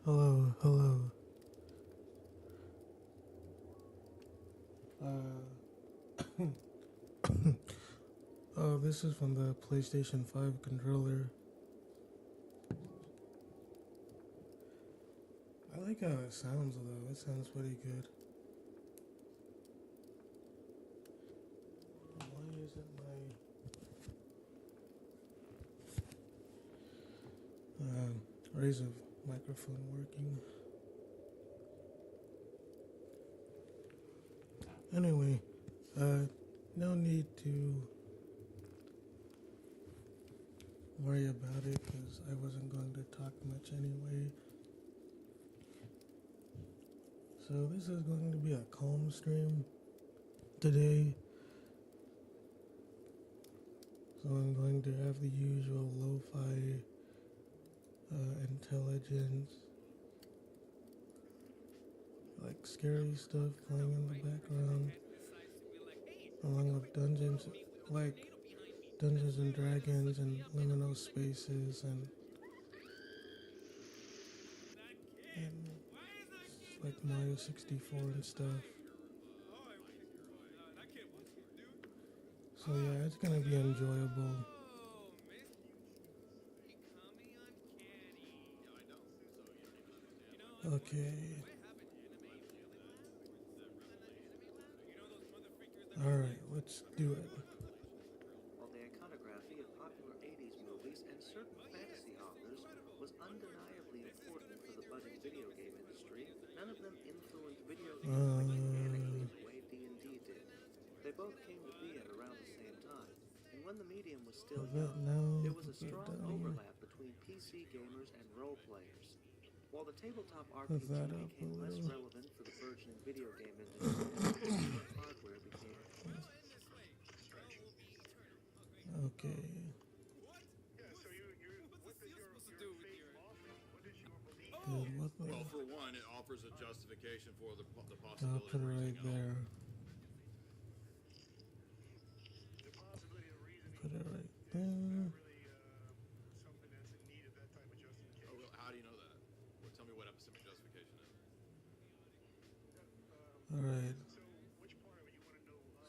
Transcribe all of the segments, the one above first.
Hello, hello. Uh, oh, this is from the PlayStation 5 controller. I like how it sounds though. It sounds pretty good. Why isn't my Razer microphone working? Anyway, no need to worry about it because I wasn't going to talk much anyway. So this is going to be a calm stream today. So I'm going to have the usual lo-fi intelligence, like scary stuff playing in the background, along with dungeons, like Dungeons and Dragons and Liminal Spaces and like Mario 64 and stuff. So yeah, it's gonna be enjoyable. Okay. Alright, let's do it. While the iconography of popular 80s movies and certain fantasy authors was undeniably important for the budding video game industry, none of them influenced video games mechanically the way D&D did. They both came to be at around the same time, and when the medium was still Put young, now, there was a put that strong down. overlap between PC gamers and role players. While the tabletop Put that RPG up a became less little. relevant for the burgeoning video game industry, consumer hardware became. Okay. Dude, what Well, the? for one, it offers a justification for the I'll possibility put of it raising right hell. there. Put it right there. Oh, well, how do you know that? Well, tell me what epistemic justification is. Alright.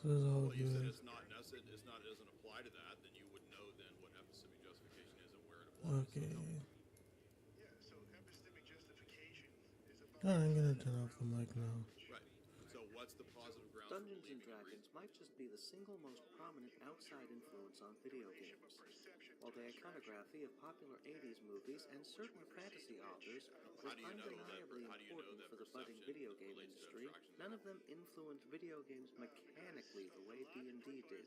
This is all Well, you said good. it's not necessary. It doesn't apply to that. Then you would know then what epistemic justification is and where it applies. So Okay. tell me. I'm gonna turn off the mic now. Right. So what's the positive grounds for Dungeons and believing and Dragons reasoning? might just be the single most prominent outside influence on video games. While the iconography of popular 80s movies and certain fantasy authors was undeniably important for the budding video game industry, none of them influenced video games mechanically the way D&D did.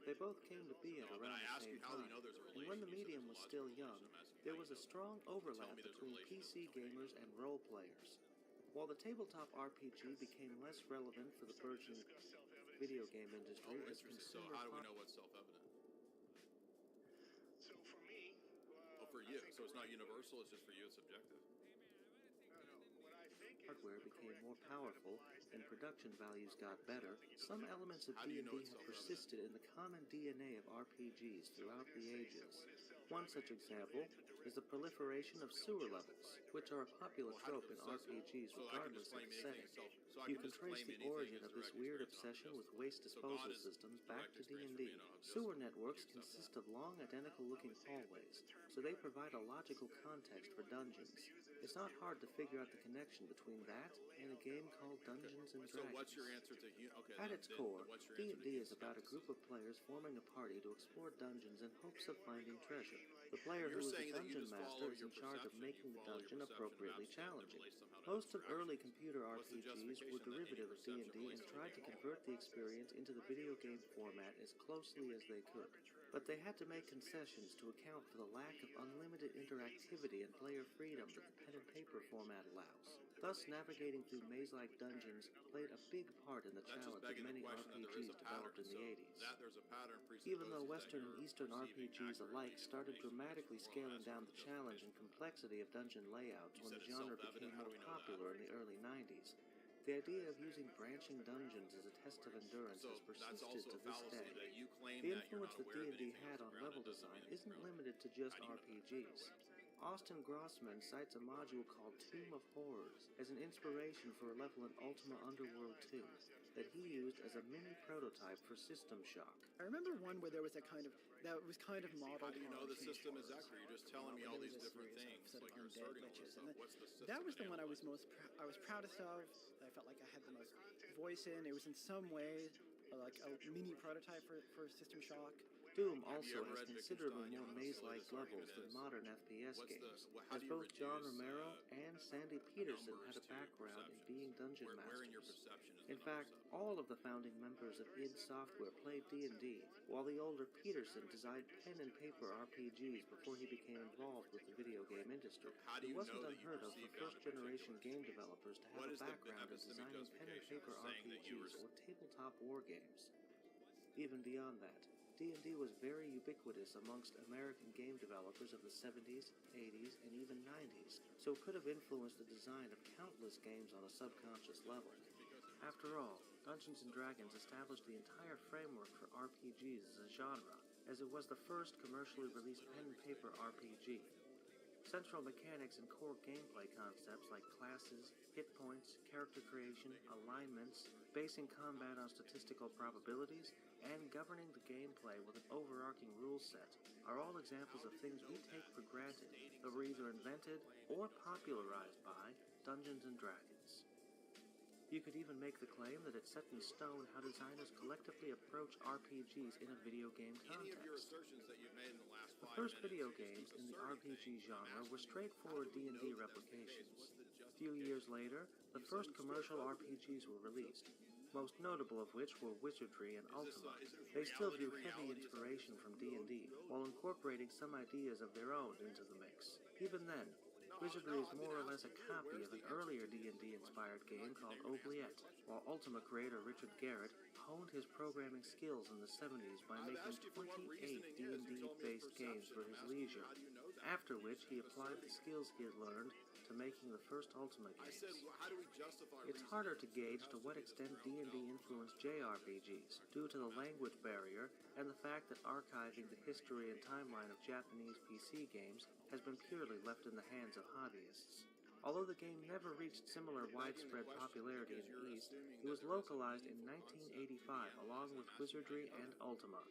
They both came to be at around the same time, and when the medium was still young, there was a strong overlap between PC gamers and role players. While the tabletop RPG became less relevant for the burgeoning video game industry Oh, as interesting. So consumer how do we know what's self-evident? Oh, for you. So it's not universal. It's just for you. It's subjective. hardware became more powerful and production values got better, some elements of D&D have persisted in the common DNA of RPGs throughout the ages. One such example is the proliferation of sewer levels, which are a popular trope in RPGs regardless of the setting. You can trace the origin of this weird obsession with waste disposal systems back to D&D. Sewer networks consist of long, identical-looking hallways, so they provide a logical context for dungeons. It's not hard to figure out the connection between that and a game called Dungeons and Dragons. So what's your answer to At its core, D&D is about a group of players forming a party to explore dungeons in hopes of finding treasure. The player who is the dungeon master is in charge of making the dungeon appropriately challenging. Most of early computer RPGs were derivative of D&D and tried to convert the experience into the video game format as closely as they could. But they had to make concessions to account for the lack of unlimited interactivity and player freedom that the pen and paper format allows. Thus, navigating through maze-like dungeons played a big part in the challenge of many RPGs developed in the 80s. Even though Western and Eastern RPGs alike started dramatically scaling down the challenge and complexity of dungeon layouts when the genre became more popular in the early 90s, the idea of using branching dungeons as a test of endurance has persisted to this day. The influence that D&D had on level design isn't limited to just RPGs. Austin Grossman cites a module called Tomb of Horrors as an inspiration for a level in Ultima Underworld 2 that he used as a mini prototype for System Shock. I remember one where there was that was kind of modeled. How do you know on the Tomb of system is Horrors. accurate? You're just telling me all There was these a different series of things, sort of like you're undead asserting all this witches, stuff. and What's the system? that was the one I was analyzing? I was proudest of. That I felt like I had the most voice in. It was in some way like a mini prototype for System Shock. Doom Have you also ever has read considerably Wittgenstein? more How silly maze-like this argument levels than is. modern FPS What's the- games, how as do you both John reduce, Romero and Sandy Peterson had numbers a to background in perception? being dungeon Where in your masters. perception is In the fact, number all of the founding members of id Software played D&D, while the older Peterson designed pen and paper RPGs before he became involved with the video game industry. How do It you wasn't know that you unheard of for perceive God in first-generation particular? game developers to have What a is the background in epistemic designing pen and justification paper of saying that you RPGs were- or tabletop war games. Even beyond that, D&D was very ubiquitous amongst American game developers of the 70s, 80s, and even 90s, so it could have influenced the design of countless games on a subconscious level. After all, Dungeons & Dragons established the entire framework for RPGs as a genre, as it was the first commercially released pen and paper RPG. Central mechanics and core gameplay concepts like classes, hit points, character creation, alignments, basing combat on statistical probabilities, and governing the gameplay with an overarching rule set are all examples of things we take for granted that were either invented or popularized by Dungeons & Dragons. You could even make the claim that it's set in stone how designers collectively approach RPGs in a video game Any of your context. assertions that you've made in the last The 5 first minutes, video you just games keep in the asserting RPG things. I'm genre asking were you, straightforward how do we D&D know that that's the case? replications. What's the A few years later, the first commercial RPGs were released, most notable of which were Wizardry and Ultima. They still drew heavy inspiration from D&D, while incorporating some ideas of their own into the mix. Even then, Wizardry is more or less a copy of an earlier D&D-inspired game called Oubliette, while Ultima creator Richard Garrett honed his programming skills in the 70s by making 28 D&D-based games for his leisure, after which he applied the skills he had learned to making the first Ultima I games. said, how do we justify It's harder to gauge to what extent D&D influenced JRPGs, due to the language barrier and the fact that archiving the history and timeline of Japanese PC games has been purely left in the hands of hobbyists. Although the game never reached similar widespread popularity in the East, it was localized in 1985 along with Wizardry and Ultima.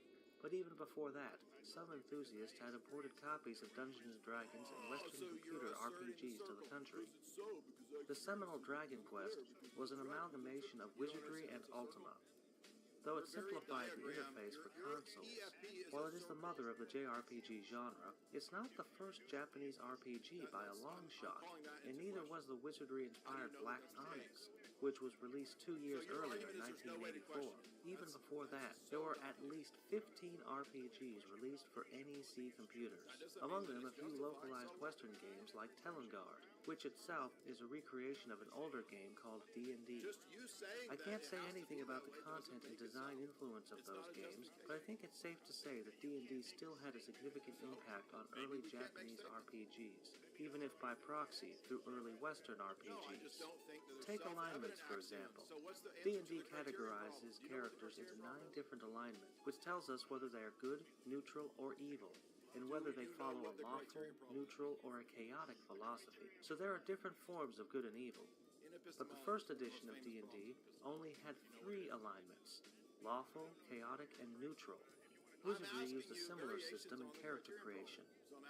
But even before that, some enthusiasts had imported copies of Dungeons & Dragons and Western computer RPGs to the country. The seminal Dragon Quest was an amalgamation of Wizardry and Ultima. Though it simplified the interface for consoles, while it is the mother of the JRPG genre, it's not the first Japanese RPG by a long shot, and neither was the Wizardry-inspired Black Onyx, which was released 2 years earlier in 1984. Even before that, there were at least 15 RPGs released for NEC computers, among them a few localized Western games like Telengard, which itself is a recreation of an older game called D&D. I can't say anything about the content and design influence of those games, but I think it's safe to say that D&D still had a significant impact on early Japanese RPGs, even if by proxy through early Western RPGs. Take alignments, for example. D&D categorizes characters into 9 different alignments, which tells us whether they are good, neutral, or evil, and whether they follow a lawful, neutral, or a chaotic philosophy. So there are different forms of good and evil. But the first edition of D&D only had 3 alignments: lawful, chaotic, and neutral. Wizardry used a similar system in character creation,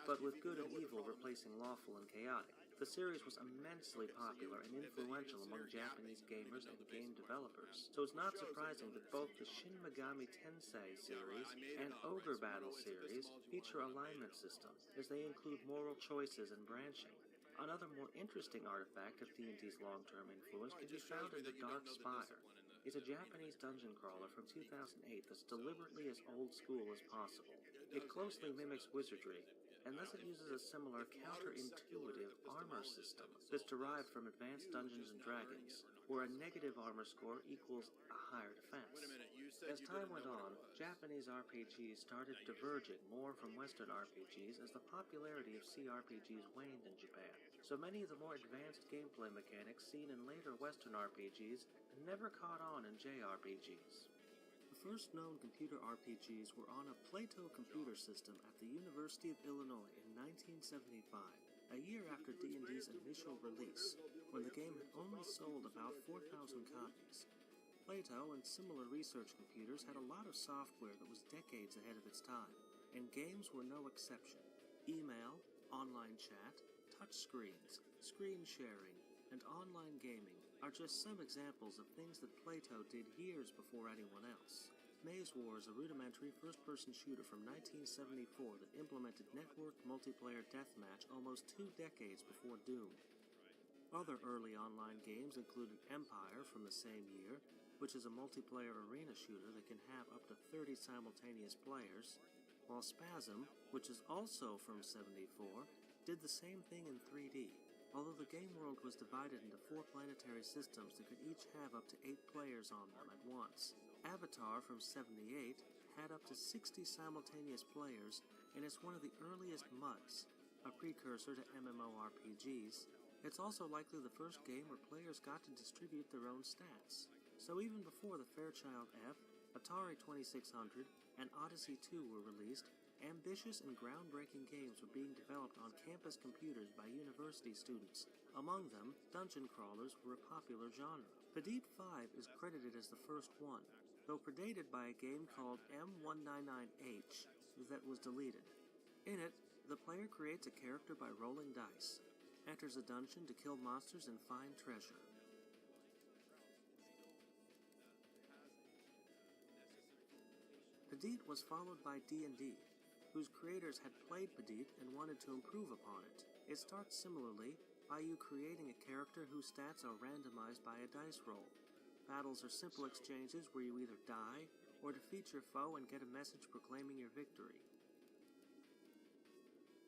but with good and evil replacing lawful and chaotic. The series was immensely popular and influential among Japanese gamers and game developers, so it's not surprising that both the Shin Megami Tensei series and Ogre Battle series feature alignment systems, as they include moral choices and branching. Another more interesting artifact of D&D's long-term influence can be found in the Dark Spire. It's a Japanese dungeon crawler from 2008 that's deliberately as old school as possible. It closely mimics Wizardry, and thus it uses a similar counterintuitive armor system that's derived from Advanced Dungeons & Dragons, where a negative armor score equals a higher defense. As time went on, Japanese RPGs started diverging more from Western RPGs as the popularity of CRPGs waned in Japan. So many of the more advanced gameplay mechanics seen in later Western RPGs never caught on in JRPGs. The first known computer RPGs were on a Plato computer system at the University of Illinois in 1975, a year after D&D's initial release, when the game had only sold about 4,000 copies. Plato and similar research computers had a lot of software that was decades ahead of its time, and games were no exception. Email, online chat, touchscreens, screen sharing, and online gaming are just some examples of things that Plato did years before anyone else. Maze War is a rudimentary first-person shooter from 1974 that implemented networked multiplayer deathmatch almost 2 decades before Doom. Other early online games included Empire from the same year, which is a multiplayer arena shooter that can have up to 30 simultaneous players, while Spasm, which is also from '74, did the same thing in 3D, although the game world was divided into 4 planetary systems that could each have up to 8 players on them at once. Avatar from '78 had up to 60 simultaneous players and is one of the earliest MUDs, a precursor to MMORPGs. It's also likely the first game where players got to distribute their own stats. So even before the Fairchild F, Atari 2600, and Odyssey 2 were released, ambitious and groundbreaking games were being developed on campus computers by university students. Among them, dungeon crawlers were a popular genre. Pedite 5 is credited as the first one, though predated by a game called M199H that was deleted. In it, the player creates a character by rolling dice, enters a dungeon to kill monsters and find treasure. Pedite was followed by D&D, whose creators had played Pedite and wanted to improve upon it. It starts similarly by you creating a character whose stats are randomized by a dice roll. Battles are simple exchanges where you either die or defeat your foe and get a message proclaiming your victory.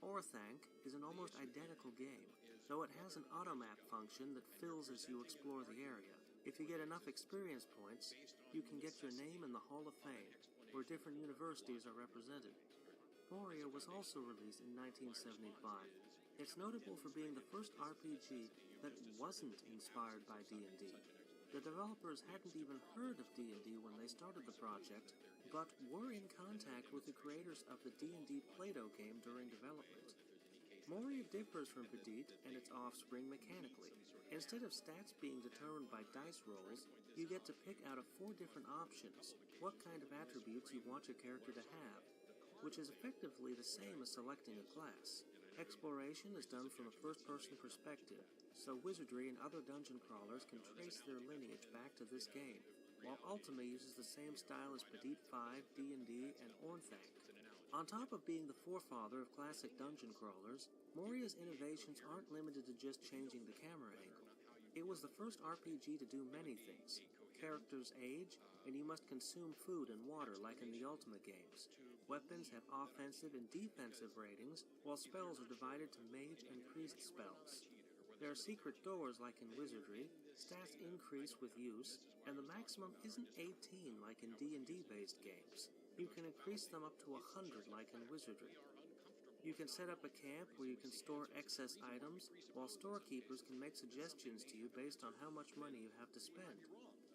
Orthanc is an almost identical game, though it has an automap function that fills as you explore the area. If you get enough experience points, you can get your name in the Hall of Fame, where different universities are represented. Moria was also released in 1975. It's notable for being the first RPG that wasn't inspired by D&D. The developers hadn't even heard of D&D when they started the project, but were in contact with the creators of the D&D Plato game during development. Moria differs from Pedite and its offspring mechanically. Instead of stats being determined by dice rolls, you get to pick out of 4 different options what kind of attributes you want your character to have, which is effectively the same as selecting a class. Exploration is done from a first-person perspective, so wizardry and other dungeon crawlers can trace their lineage back to this game, while Ultima uses the same style as Pedite 5, D&D, and Orthanc. On top of being the forefather of classic dungeon crawlers, Moria's innovations aren't limited to just changing the camera angle. It was the first RPG to do many things. Characters age, and you must consume food and water like in the Ultima games. Weapons have offensive and defensive ratings, while spells are divided to mage and priest spells. There are secret doors like in wizardry, stats increase with use, and the maximum isn't 18 like in D&D-based games. You can increase them up to 100 like in wizardry. You can set up a camp where you can store excess items, while storekeepers can make suggestions to you based on how much money you have to spend.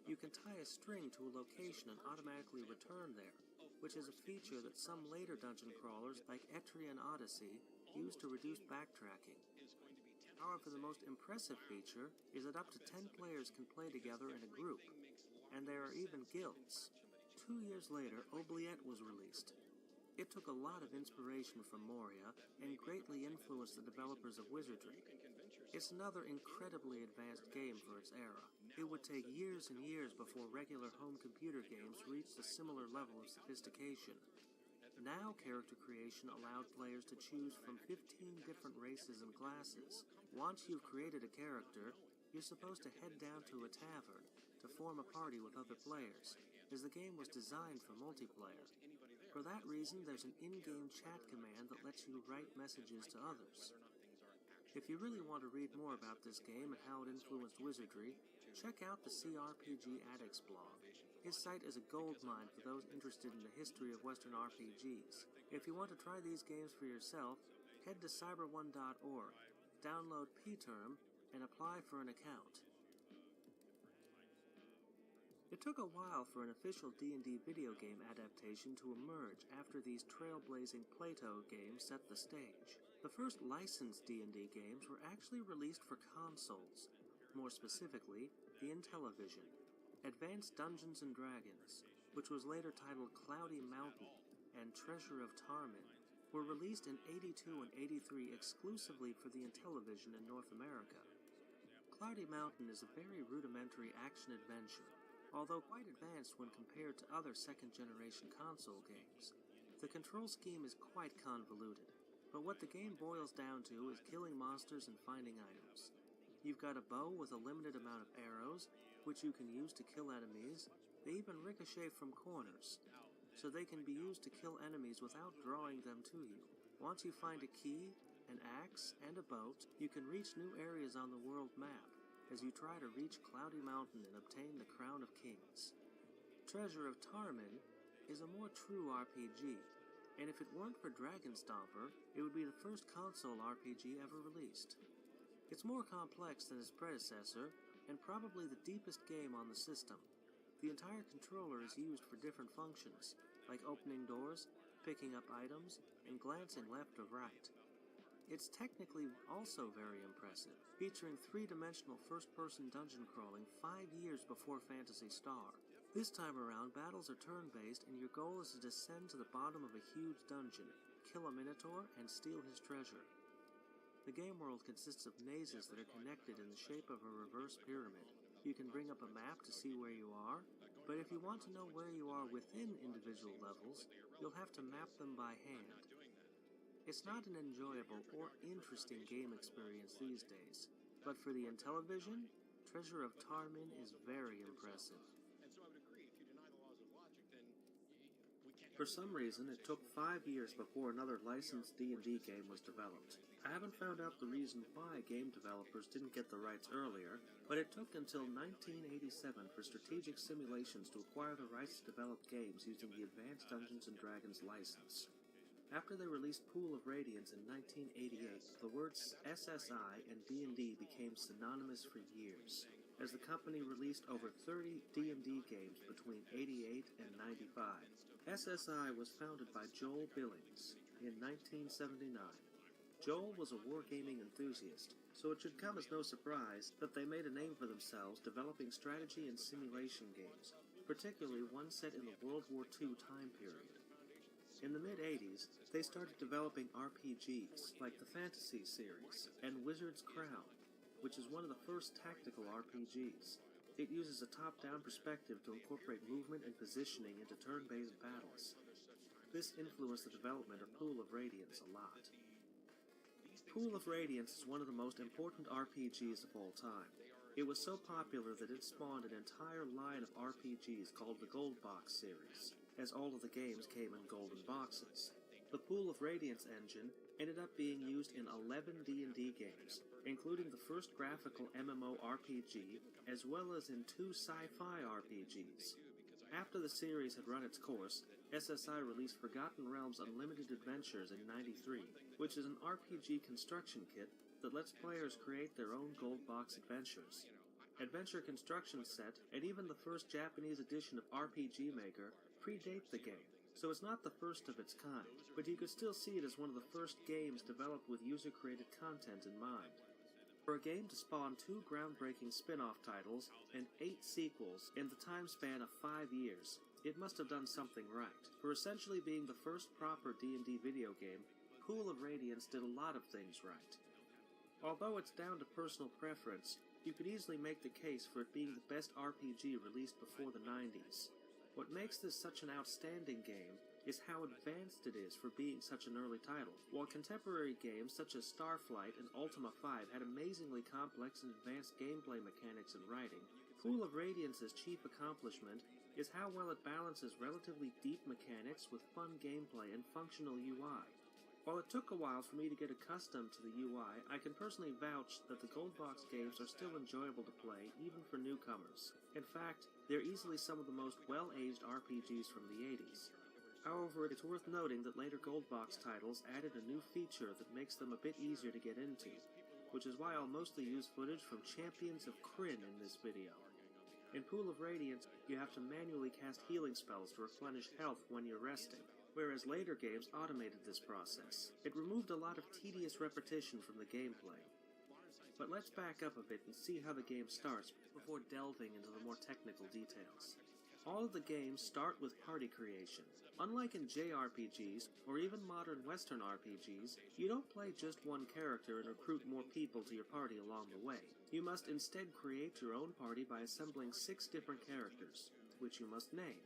You can tie a string to a location and automatically return there, which is a feature that some later dungeon crawlers like Etrian Odyssey use to reduce backtracking. However, the most impressive feature is that up to 10 players can play together in a group, and there are even guilds. 2 years later, Oubliette was released. It took a lot of inspiration from Moria and greatly influenced the developers of Wizardry. It's another incredibly advanced game for its era. It would take years and years before regular home computer games reached a similar level of sophistication. Now character creation allowed players to choose from 15 different races and classes. Once you've created a character, you're supposed to head down to a tavern to form a party with other players, as the game was designed for multiplayer. For that reason, there's an in-game chat command that lets you write messages to others. If you really want to read more about this game and how it influenced wizardry, check out the CRPG Addicts blog. His site is a goldmine for those interested in the history of Western RPGs. If you want to try these games for yourself, head to cyber1.org, download PTerm, and apply for an account. It took a while for an official D&D video game adaptation to emerge after these trailblazing Plato games set the stage. The first licensed D&D games were actually released for consoles, more specifically, the Intellivision. Advanced Dungeons & Dragons, which was later titled Cloudy Mountain, and Treasure of Tarmin, were released in '82 and '83 exclusively for the Intellivision in North America. Cloudy Mountain is a very rudimentary action-adventure, although quite advanced when compared to other second-generation console games. The control scheme is quite convoluted, but what the game boils down to is killing monsters and finding items. You've got a bow with a limited amount of arrows, which you can use to kill enemies. They even ricochet from corners, so they can be used to kill enemies without drawing them to you. Once you find a key, an axe, and a boat, you can reach new areas on the world map as you try to reach Cloudy Mountain and obtain the Crown of Kings. Treasure of Tarmin is a more true RPG, and if it weren't for Dragon Stomper, it would be the first console RPG ever released. It's more complex than its predecessor, and probably the deepest game on the system. The entire controller is used for different functions, like opening doors, picking up items, and glancing left or right. It's technically also very impressive, featuring three-dimensional first-person dungeon crawling 5 years before Phantasy Star. This time around, battles are turn-based, and your goal is to descend to the bottom of a huge dungeon, kill a minotaur, and steal his treasure. The game world consists of mazes that are connected in the shape of a reverse pyramid. You can bring up a map to see where you are, but if you want to know where you are within individual levels, you'll have to map them by hand. It's not an enjoyable or interesting game experience these days, but for the Intellivision, Treasure of Tarmin is very impressive. For some reason, it took 5 years before another licensed D&D game was developed. I haven't found out the reason why game developers didn't get the rights earlier, but it took until 1987 for Strategic Simulations to acquire the rights to develop games using the Advanced Dungeons & Dragons license. After they released Pool of Radiance in 1988, the words SSI and D&D became synonymous for years, as the company released over 30 D&D games between '88 and '95. SSI was founded by Joel Billings in 1979. Joel was a wargaming enthusiast, so it should come as no surprise that they made a name for themselves developing strategy and simulation games, particularly one set in the World War II time period. In the mid-'80s, they started developing RPGs, like the Fantasy series, and Wizard's Crown, which is one of the first tactical RPGs. It uses a top-down perspective to incorporate movement and positioning into turn-based battles. This influenced the development of Pool of Radiance a lot. Pool of Radiance is one of the most important RPGs of all time. It was so popular that it spawned an entire line of RPGs called the Gold Box series, as all of the games came in golden boxes. The Pool of Radiance engine ended up being used in 11 D&D games, including the first graphical MMORPG, as well as in 2 sci-fi RPGs. After the series had run its course, SSI released Forgotten Realms Unlimited Adventures in '93, which is an RPG construction kit that lets players create their own gold box adventures. Adventure Construction Set, and even the first Japanese edition of RPG Maker, predate the game, so it's not the first of its kind, but you could still see it as one of the first games developed with user-created content in mind. For a game to spawn 2 groundbreaking spin-off titles and 8 sequels in the time span of 5 years, it must have done something right. For essentially being the first proper D&D video game, Pool of Radiance did a lot of things right. Although it's down to personal preference, you could easily make the case for it being the best RPG released before the '90s. What makes this such an outstanding game is how advanced it is for being such an early title. While contemporary games such as Starflight and Ultima 5 had amazingly complex and advanced gameplay mechanics and writing, Pool of Radiance's chief accomplishment is how well it balances relatively deep mechanics with fun gameplay and functional UI. While it took a while for me to get accustomed to the UI, I can personally vouch that the Gold Box games are still enjoyable to play, even for newcomers. In fact, they're easily some of the most well-aged RPGs from the '80s. However, it's worth noting that later Gold Box titles added a new feature that makes them a bit easier to get into, which is why I'll mostly use footage from Champions of Krynn in this video. In Pool of Radiance, you have to manually cast healing spells to replenish health when you're resting, whereas later games automated this process. It removed a lot of tedious repetition from the gameplay. But let's back up a bit and see how the game starts before delving into the more technical details. All of the games start with party creation. Unlike in JRPGs, or even modern Western RPGs, you don't play just one character and recruit more people to your party along the way. You must instead create your own party by assembling 6 different characters, which you must name.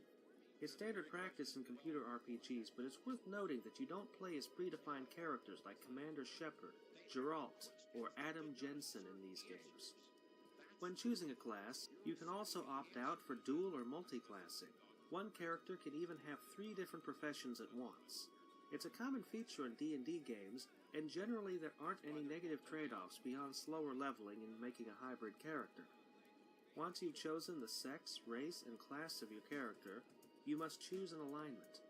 It's standard practice in computer RPGs, but it's worth noting that you don't play as predefined characters like Commander Shepard, Geralt, or Adam Jensen in these games. When choosing a class, you can also opt out for dual or multi-classing. One character can even have 3 different professions at once. It's a common feature in D&D games, and generally there aren't any negative trade-offs beyond slower leveling in making a hybrid character. Once you've chosen the sex, race, and class of your character, you must choose an alignment.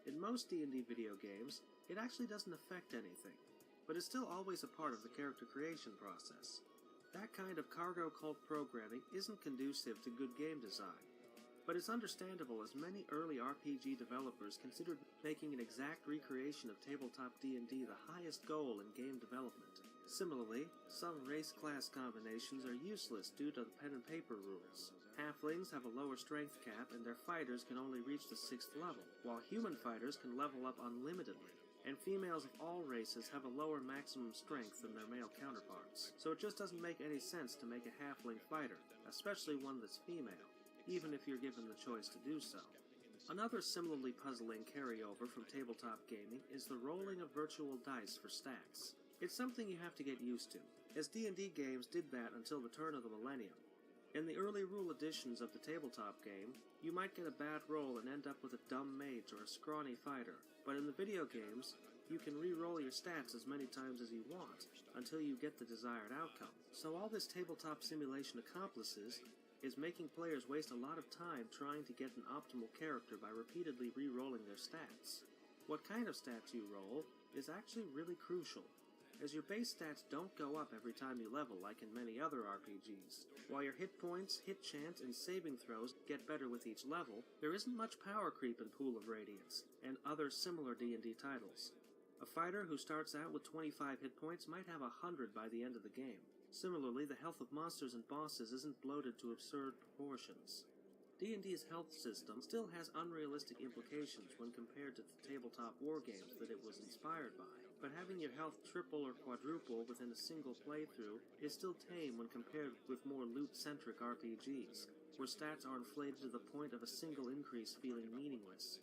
In most D&D video games, it actually doesn't affect anything, but it's still always a part of the character creation process. That kind of cargo cult programming isn't conducive to good game design, but it's understandable as many early RPG developers considered making an exact recreation of tabletop D&D the highest goal in game development. Similarly, some race-class combinations are useless due to the pen and paper rules. Halflings have a lower strength cap and their fighters can only reach the 6th level, while human fighters can level up unlimitedly. And females of all races have a lower maximum strength than their male counterparts. So it just doesn't make any sense to make a halfling fighter, especially one that's female, even if you're given the choice to do so. Another similarly puzzling carryover from tabletop gaming is the rolling of virtual dice for stats. It's something you have to get used to, as D&D games did that until the turn of the millennium. In the early rule editions of the tabletop game, you might get a bad roll and end up with a dumb mage or a scrawny fighter, but in the video games, you can re-roll your stats as many times as you want, until you get the desired outcome. So all this tabletop simulation accomplishes is making players waste a lot of time trying to get an optimal character by repeatedly re-rolling their stats. What kind of stats you roll is actually really crucial, as your base stats don't go up every time you level like in many other RPGs. While your hit points, hit chance, and saving throws get better with each level, there isn't much power creep in Pool of Radiance and other similar D&D titles. A fighter who starts out with 25 hit points might have 100 by the end of the game. Similarly, the health of monsters and bosses isn't bloated to absurd proportions. D&D's health system still has unrealistic implications when compared to the tabletop wargames that it was inspired by, but having your health triple or quadruple within a single playthrough is still tame when compared with more loot-centric RPGs, where stats are inflated to the point of a single increase feeling meaningless.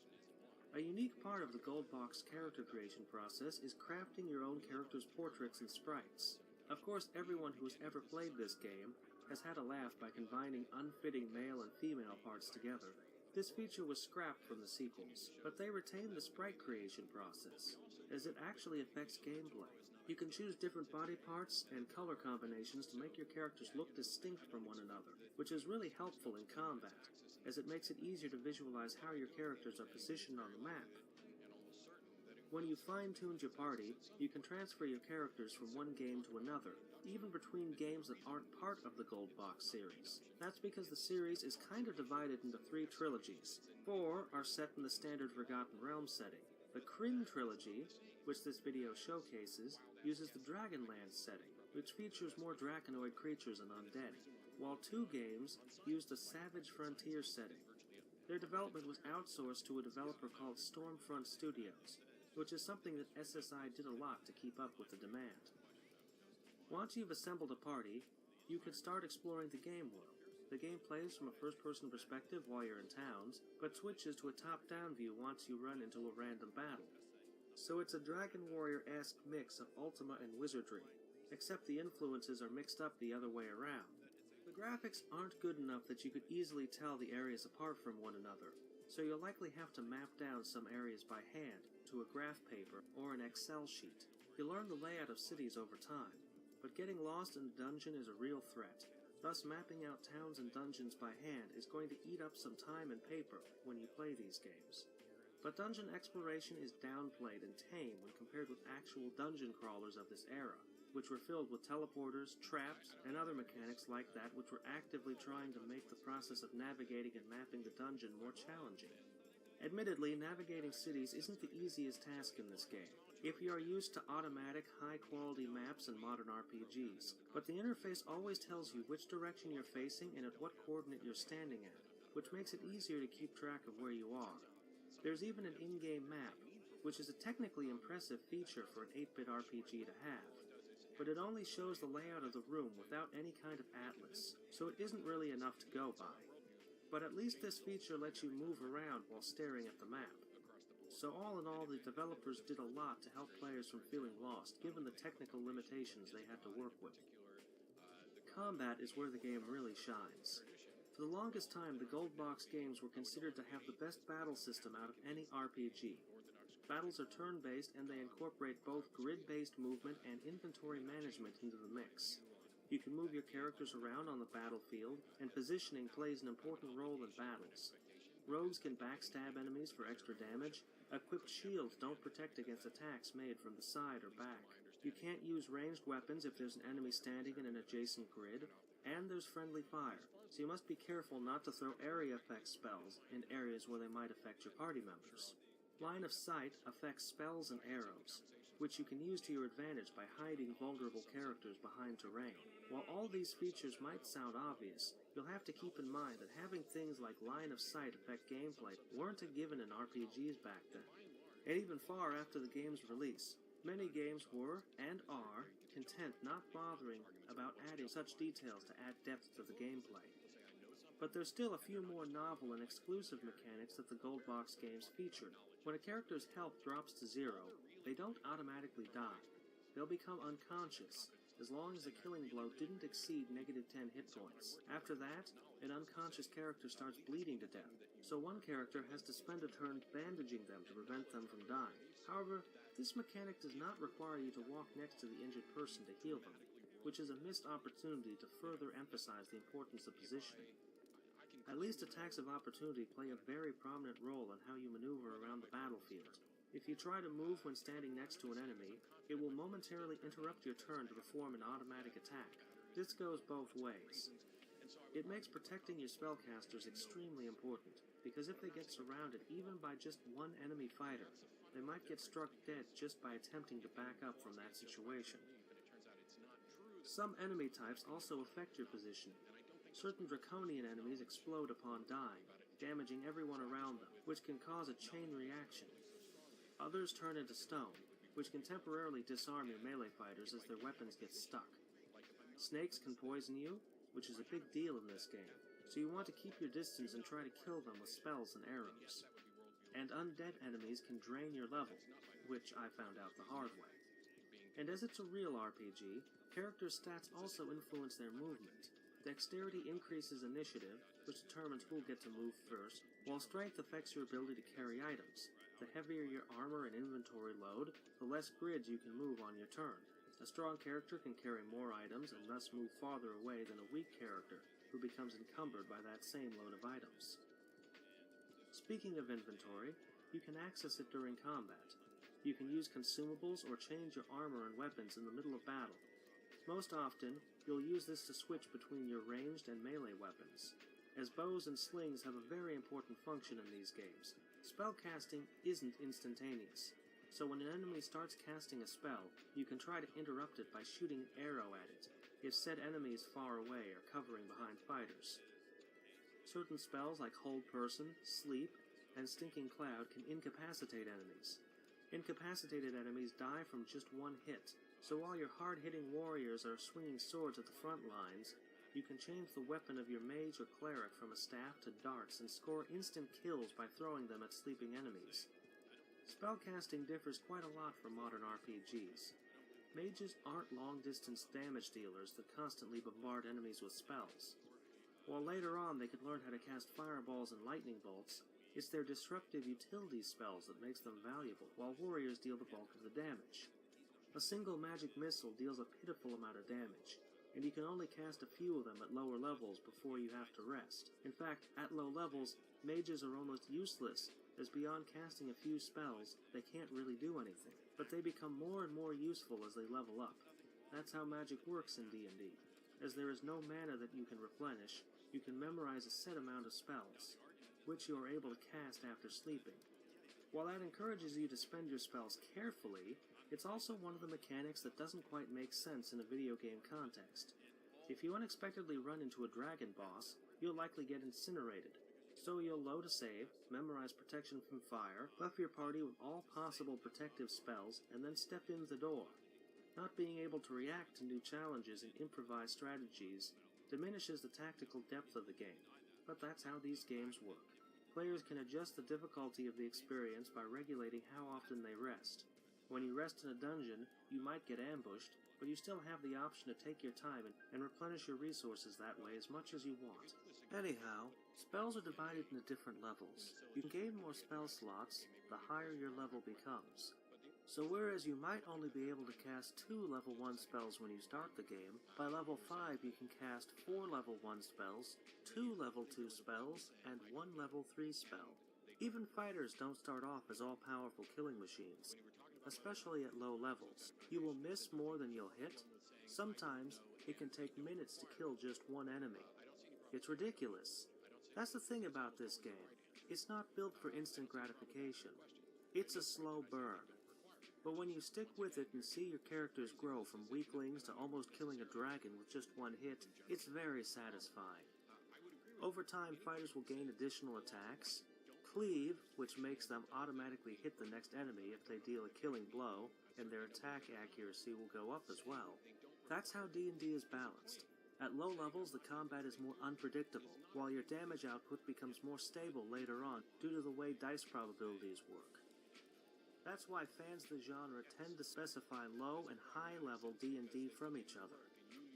A unique part of the Gold Box character creation process is crafting your own character's portraits and sprites. Of course, everyone who has ever played this game has had a laugh by combining unfitting male and female parts together. This feature was scrapped from the sequels, but they retain the sprite creation process, as it actually affects gameplay. You can choose different body parts and color combinations to make your characters look distinct from one another, which is really helpful in combat, as it makes it easier to visualize how your characters are positioned on the map. When you fine-tuned your party, you can transfer your characters from one game to another, even between games that aren't part of the Gold Box series. That's because the series is kind of divided into 3 trilogies. 4 are set in the standard Forgotten Realms setting. The Kryn trilogy, which this video showcases, uses the Dragonlance setting, which features more draconoid creatures and undead, while 2 games use the Savage Frontier setting. Their development was outsourced to a developer called Stormfront Studios, which is something that SSI did a lot to keep up with the demand. Once you've assembled a party, you can start exploring the game world. The game plays from a first-person perspective while you're in towns, but switches to a top-down view once you run into a random battle. So it's a Dragon Warrior-esque mix of Ultima and Wizardry, except the influences are mixed up the other way around. The graphics aren't good enough that you could easily tell the areas apart from one another, so you'll likely have to map down some areas by hand to a graph paper or an Excel sheet. You'll learn the layout of cities over time, but getting lost in a dungeon is a real threat. Thus, mapping out towns and dungeons by hand is going to eat up some time and paper when you play these games. But dungeon exploration is downplayed and tame when compared with actual dungeon crawlers of this era, which were filled with teleporters, traps, and other mechanics like that which were actively trying to make the process of navigating and mapping the dungeon more challenging. Admittedly, navigating cities isn't the easiest task in this game, if you are used to automatic, high-quality maps in modern RPGs, but the interface always tells you which direction you're facing and at what coordinate you're standing at, which makes it easier to keep track of where you are. There's even an in-game map, which is a technically impressive feature for an 8-bit RPG to have, but it only shows the layout of the room without any kind of atlas, so it isn't really enough to go by. But at least this feature lets you move around while staring at the map. So all in all, the developers did a lot to help players from feeling lost, given the technical limitations they had to work with. Combat is where the game really shines. For the longest time, the Gold Box games were considered to have the best battle system out of any RPG. Battles are turn-based and they incorporate both grid-based movement and inventory management into the mix. You can move your characters around on the battlefield, and positioning plays an important role in battles. Rogues can backstab enemies for extra damage. Equipped shields don't protect against attacks made from the side or back. You can't use ranged weapons if there's an enemy standing in an adjacent grid, and there's friendly fire, so you must be careful not to throw area effect spells in areas where they might affect your party members. Line of sight affects spells and arrows, which you can use to your advantage by hiding vulnerable characters behind terrain. While all these features might sound obvious, you'll have to keep in mind that having things like line of sight affect gameplay weren't a given in RPGs back then. And even far after the game's release, many games were, and are, content not bothering about adding such details to add depth to the gameplay. But there's still a few more novel and exclusive mechanics that the Gold Box games featured. When a character's health drops to 0, they don't automatically die. They'll become unconscious, as long as the killing blow didn't exceed -10 hit points. After that, an unconscious character starts bleeding to death, so one character has to spend a turn bandaging them to prevent them from dying. However, this mechanic does not require you to walk next to the injured person to heal them, which is a missed opportunity to further emphasize the importance of positioning. At least attacks of opportunity play a very prominent role in how you maneuver around the battlefield. If you try to move when standing next to an enemy, it will momentarily interrupt your turn to perform an automatic attack. This goes both ways. It makes protecting your spellcasters extremely important, because if they get surrounded even by just one enemy fighter, they might get struck dead just by attempting to back up from that situation. Some enemy types also affect your positioning. Certain draconian enemies explode upon dying, damaging everyone around them, which can cause a chain reaction. Others turn into stone, which can temporarily disarm your melee fighters as their weapons get stuck. Snakes can poison you, which is a big deal in this game, so you want to keep your distance and try to kill them with spells and arrows. And undead enemies can drain your level, which I found out the hard way. And as it's a real RPG, characters' stats also influence their movement. Dexterity increases initiative, which determines who'll get to move first, while strength affects your ability to carry items. The heavier your armor and inventory load, the less grids you can move on your turn. A strong character can carry more items and thus move farther away than a weak character, who becomes encumbered by that same load of items. Speaking of inventory, you can access it during combat. You can use consumables or change your armor and weapons in the middle of battle. Most often, you'll use this to switch between your ranged and melee weapons, as bows and slings have a very important function in these games. Spellcasting isn't instantaneous, so when an enemy starts casting a spell, you can try to interrupt it by shooting an arrow at it, if said enemy is far away or covering behind fighters. Certain spells like Hold Person, Sleep, and Stinking Cloud can incapacitate enemies. Incapacitated enemies die from just one hit, so while your hard-hitting warriors are swinging swords at the front lines, you can change the weapon of your mage or cleric from a staff to darts and score instant kills by throwing them at sleeping enemies. Spellcasting differs quite a lot from modern RPGs. Mages aren't long-distance damage dealers that constantly bombard enemies with spells. While later on they could learn how to cast fireballs and lightning bolts, it's their disruptive utility spells that makes them valuable, while warriors deal the bulk of the damage. A single magic missile deals a pitiful amount of damage, and you can only cast a few of them at lower levels before you have to rest. In fact, at low levels, mages are almost useless, as beyond casting a few spells, they can't really do anything. But they become more and more useful as they level up. That's how magic works in D&D. As there is no mana that you can replenish, you can memorize a set amount of spells. which you are able to cast after sleeping. While that encourages you to spend your spells carefully, it's also one of the mechanics that doesn't quite make sense in a video game context. If you unexpectedly run into a dragon boss, you'll likely get incinerated. So you'll load a save, memorize protection from fire, buff your party with all possible protective spells, and then step in the door. Not being able to react to new challenges and improvise strategies diminishes the tactical depth of the game, but that's how these games work. Players can adjust the difficulty of the experience by regulating how often they rest. When you rest in a dungeon, you might get ambushed, but you still have the option to take your time and replenish your resources that way as much as you want. Anyhow, spells are divided into different levels. You can gain more spell slots the higher your level becomes. So whereas you might only be able to cast 2 level 1 spells when you start the game, by level 5 you can cast 4 level 1 spells, 2 level 2 spells, and 1 level 3 spell. Even fighters don't start off as all-powerful killing machines, especially at low levels. You will miss more than you'll hit. Sometimes it can take minutes to kill just one enemy. It's ridiculous. That's the thing about this game. It's not built for instant gratification. It's a slow burn. But when you stick with it and see your characters grow from weaklings to almost killing a dragon with just one hit, it's very satisfying. Over time, fighters will gain additional attacks, cleave, which makes them automatically hit the next enemy if they deal a killing blow, and their attack accuracy will go up as well. That's how D&D is balanced. At low levels, the combat is more unpredictable, while your damage output becomes more stable later on due to the way dice probabilities work. That's why fans of the genre tend to specify low and high level D&D from each other.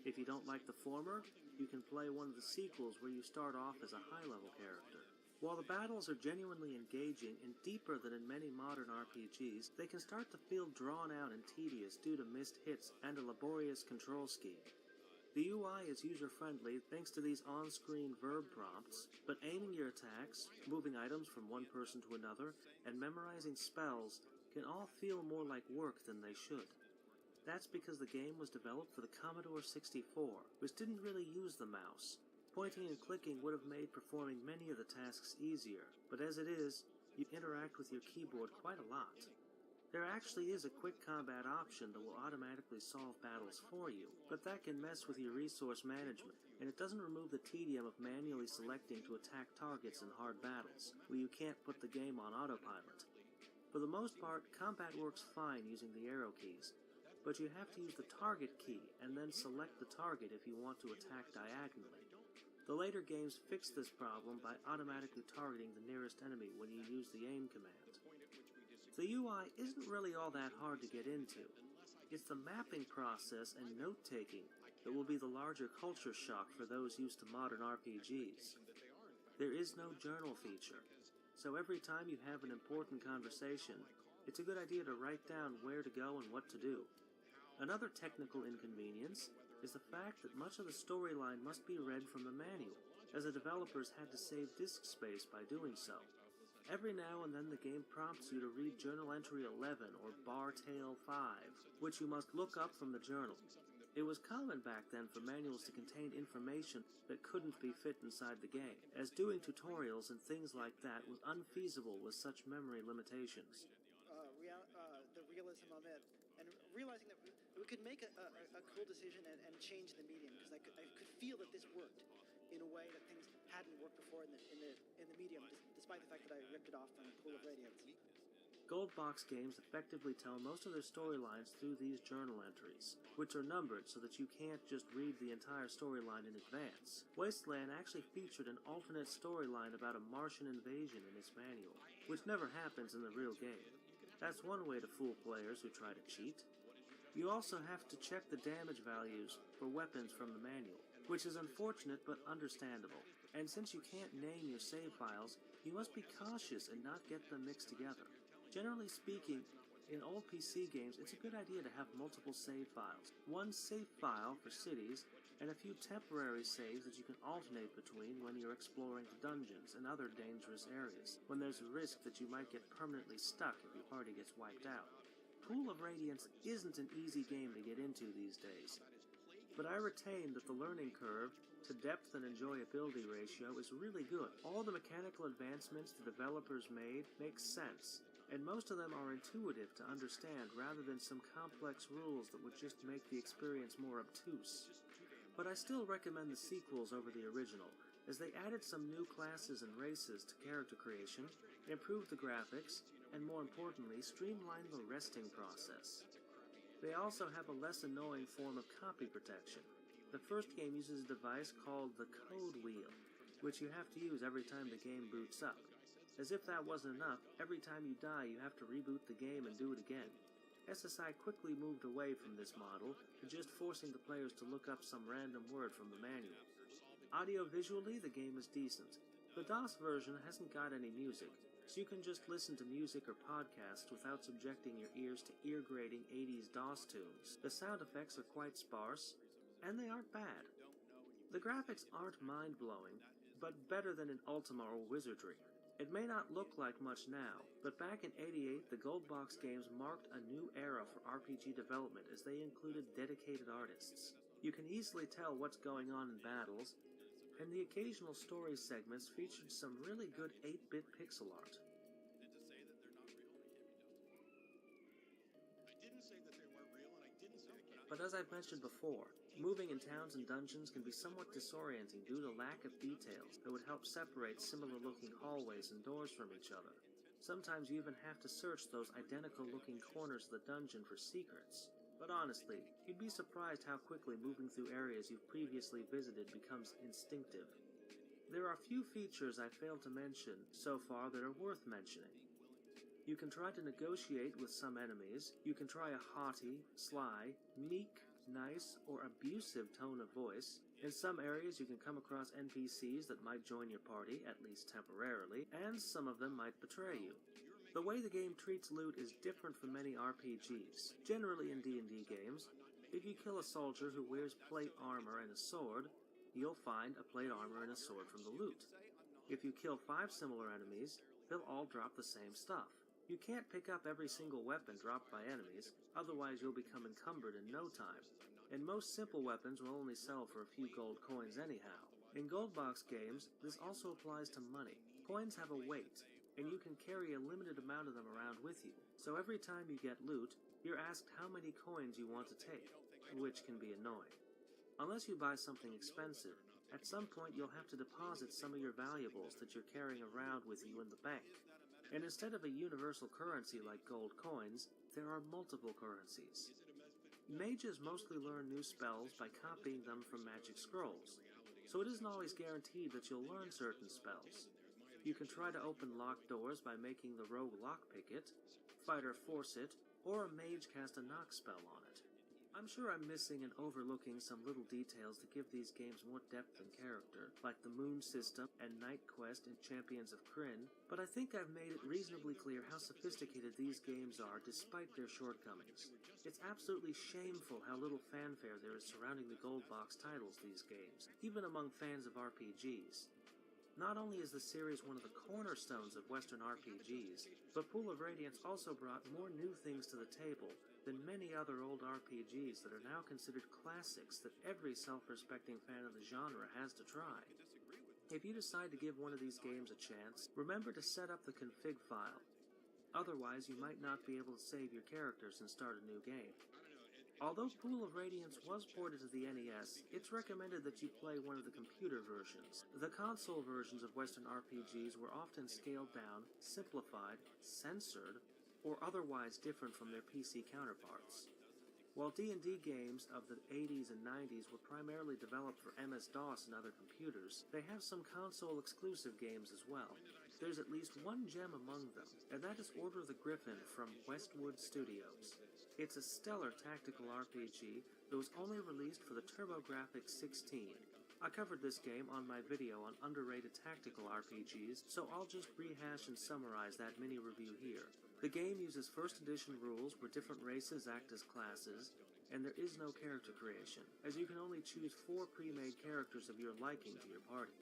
If you don't like the former, you can play one of the sequels where you start off as a high level character. While the battles are genuinely engaging and deeper than in many modern RPGs, they can start to feel drawn out and tedious due to missed hits and a laborious control scheme. The UI is user-friendly thanks to these on-screen verb prompts, but aiming your attacks, moving items from one person to another, and memorizing spells can all feel more like work than they should. That's because the game was developed for the Commodore 64, which didn't really use the mouse. Pointing and clicking would have made performing many of the tasks easier, but as it is, you interact with your keyboard quite a lot. There actually is a quick combat option that will automatically solve battles for you, but that can mess with your resource management, and it doesn't remove the tedium of manually selecting to attack targets in hard battles, where you can't put the game on autopilot. For the most part, combat works fine using the arrow keys, but you have to use the target key and then select the target if you want to attack diagonally. The later games fix this problem by automatically targeting the nearest enemy when you use the aim command. The UI isn't really all that hard to get into. It's the mapping process and note-taking that will be the larger culture shock for those used to modern RPGs. There is no journal feature, so every time you have an important conversation, it's a good idea to write down where to go and what to do. Another technical inconvenience is the fact that much of the storyline must be read from the manual, as the developers had to save disk space by doing so. Every now and then the game prompts you to read Journal Entry 11 or Bar Tale 5, which you must look up from the journal. It was common back then for manuals to contain information that couldn't be fit inside the game, as doing tutorials and things like that was unfeasible with such memory limitations. The realism of it, and realizing that we could make a cool decision and change the medium, because I could feel that this worked in a way that things hadn't worked before in the medium, despite the fact that I ripped it off from Pool of Radiance. Gold Box games effectively tell most of their storylines through these journal entries, which are numbered so that you can't just read the entire storyline in advance. Wasteland actually featured an alternate storyline about a Martian invasion in its manual, which never happens in the real game. That's one way to fool players who try to cheat. You also have to check the damage values for weapons from the manual, which is unfortunate but understandable. And since you can't name your save files, you must be cautious and not get them mixed together. Generally speaking, in old PC games, it's a good idea to have multiple save files. One safe file for cities, and a few temporary saves that you can alternate between when you're exploring the dungeons and other dangerous areas, when there's a risk that you might get permanently stuck if your party gets wiped out. Pool of Radiance isn't an easy game to get into these days. but I retain that the learning curve to depth and enjoyability ratio is really good. All the mechanical advancements the developers made make sense, and most of them are intuitive to understand rather than some complex rules that would just make the experience more obtuse. But I still recommend the sequels over the original, as they added some new classes and races to character creation, improved the graphics, and more importantly, streamlined the resting process. They also have a less annoying form of copy protection. The first game uses a device called the code wheel, which you have to use every time the game boots up. As if that wasn't enough, every time you die you have to reboot the game and do it again. SSI quickly moved away from this model to just forcing the players to look up some random word from the manual. Audio-visually, the game is decent. The DOS version hasn't got any music, so you can just listen to music or podcasts without subjecting your ears to ear-grating 80s DOS tunes. The sound effects are quite sparse, and they aren't bad. The graphics aren't mind-blowing, but better than in Ultima or Wizardry. It may not look like much now, but back in '88 the Gold Box games marked a new era for RPG development as they included dedicated artists. You can easily tell what's going on in battles, and the occasional story segments featured some really good 8-bit pixel art. But as I've mentioned before, moving in towns and dungeons can be somewhat disorienting due to lack of details that would help separate similar-looking hallways and doors from each other. Sometimes you even have to search those identical-looking corners of the dungeon for secrets. But honestly, you'd be surprised how quickly moving through areas you've previously visited becomes instinctive. There are few features I failed to mention so far that are worth mentioning. You can try to negotiate with some enemies, you can try a haughty, sly, meek, nice, or abusive tone of voice. In some areas you can come across NPCs that might join your party, at least temporarily, and some of them might betray you. The way the game treats loot is different from many RPGs. Generally in D&D games, if you kill a soldier who wears plate armor and a sword, you'll find a plate armor and a sword from the loot. If you kill 5 similar enemies, they'll all drop the same stuff. You can't pick up every single weapon dropped by enemies, otherwise you'll become encumbered in no time. And most simple weapons will only sell for a few gold coins anyhow. In gold box games, this also applies to money. Coins have a weight, and you can carry a limited amount of them around with you. So every time you get loot, you're asked how many coins you want to take, which can be annoying. Unless you buy something expensive, at some point you'll have to deposit some of your valuables that you're carrying around with you in the bank. And instead of a universal currency like gold coins, there are multiple currencies. Mages mostly learn new spells by copying them from magic scrolls, so it isn't always guaranteed that you'll learn certain spells. You can try to open locked doors by making the rogue lockpick it, fighter force it, or a mage cast a knock spell on it. I'm sure I'm missing and overlooking some little details that give these games more depth and character, like the Moon System and Night Quest in Champions of Krynn, but I think I've made it reasonably clear how sophisticated these games are despite their shortcomings. It's absolutely shameful how little fanfare there is surrounding the gold box titles these games, even among fans of RPGs. Not only is the series one of the cornerstones of Western RPGs, but Pool of Radiance also brought more new things to the table than many other old RPGs that are now considered classics that every self-respecting fan of the genre has to try. If you decide to give one of these games a chance, remember to set up the config file. Otherwise, you might not be able to save your characters and start a new game. Although Pool of Radiance was ported to the NES, it's recommended that you play one of the computer versions. The console versions of Western RPGs were often scaled down, simplified, censored, or otherwise different from their PC counterparts. While D&D games of the 80s and 90s were primarily developed for MS-DOS and other computers, they have some console-exclusive games as well. There's at least one gem among them, and that is Order of the Griffin from Westwood Studios. It's a stellar tactical RPG that was only released for the TurboGrafx 16. I covered this game on my video on underrated tactical RPGs, so I'll just rehash and summarize that mini-review here. The game uses first edition rules where different races act as classes, and there is no character creation, as you can only choose 4 pre-made characters of your liking to your party.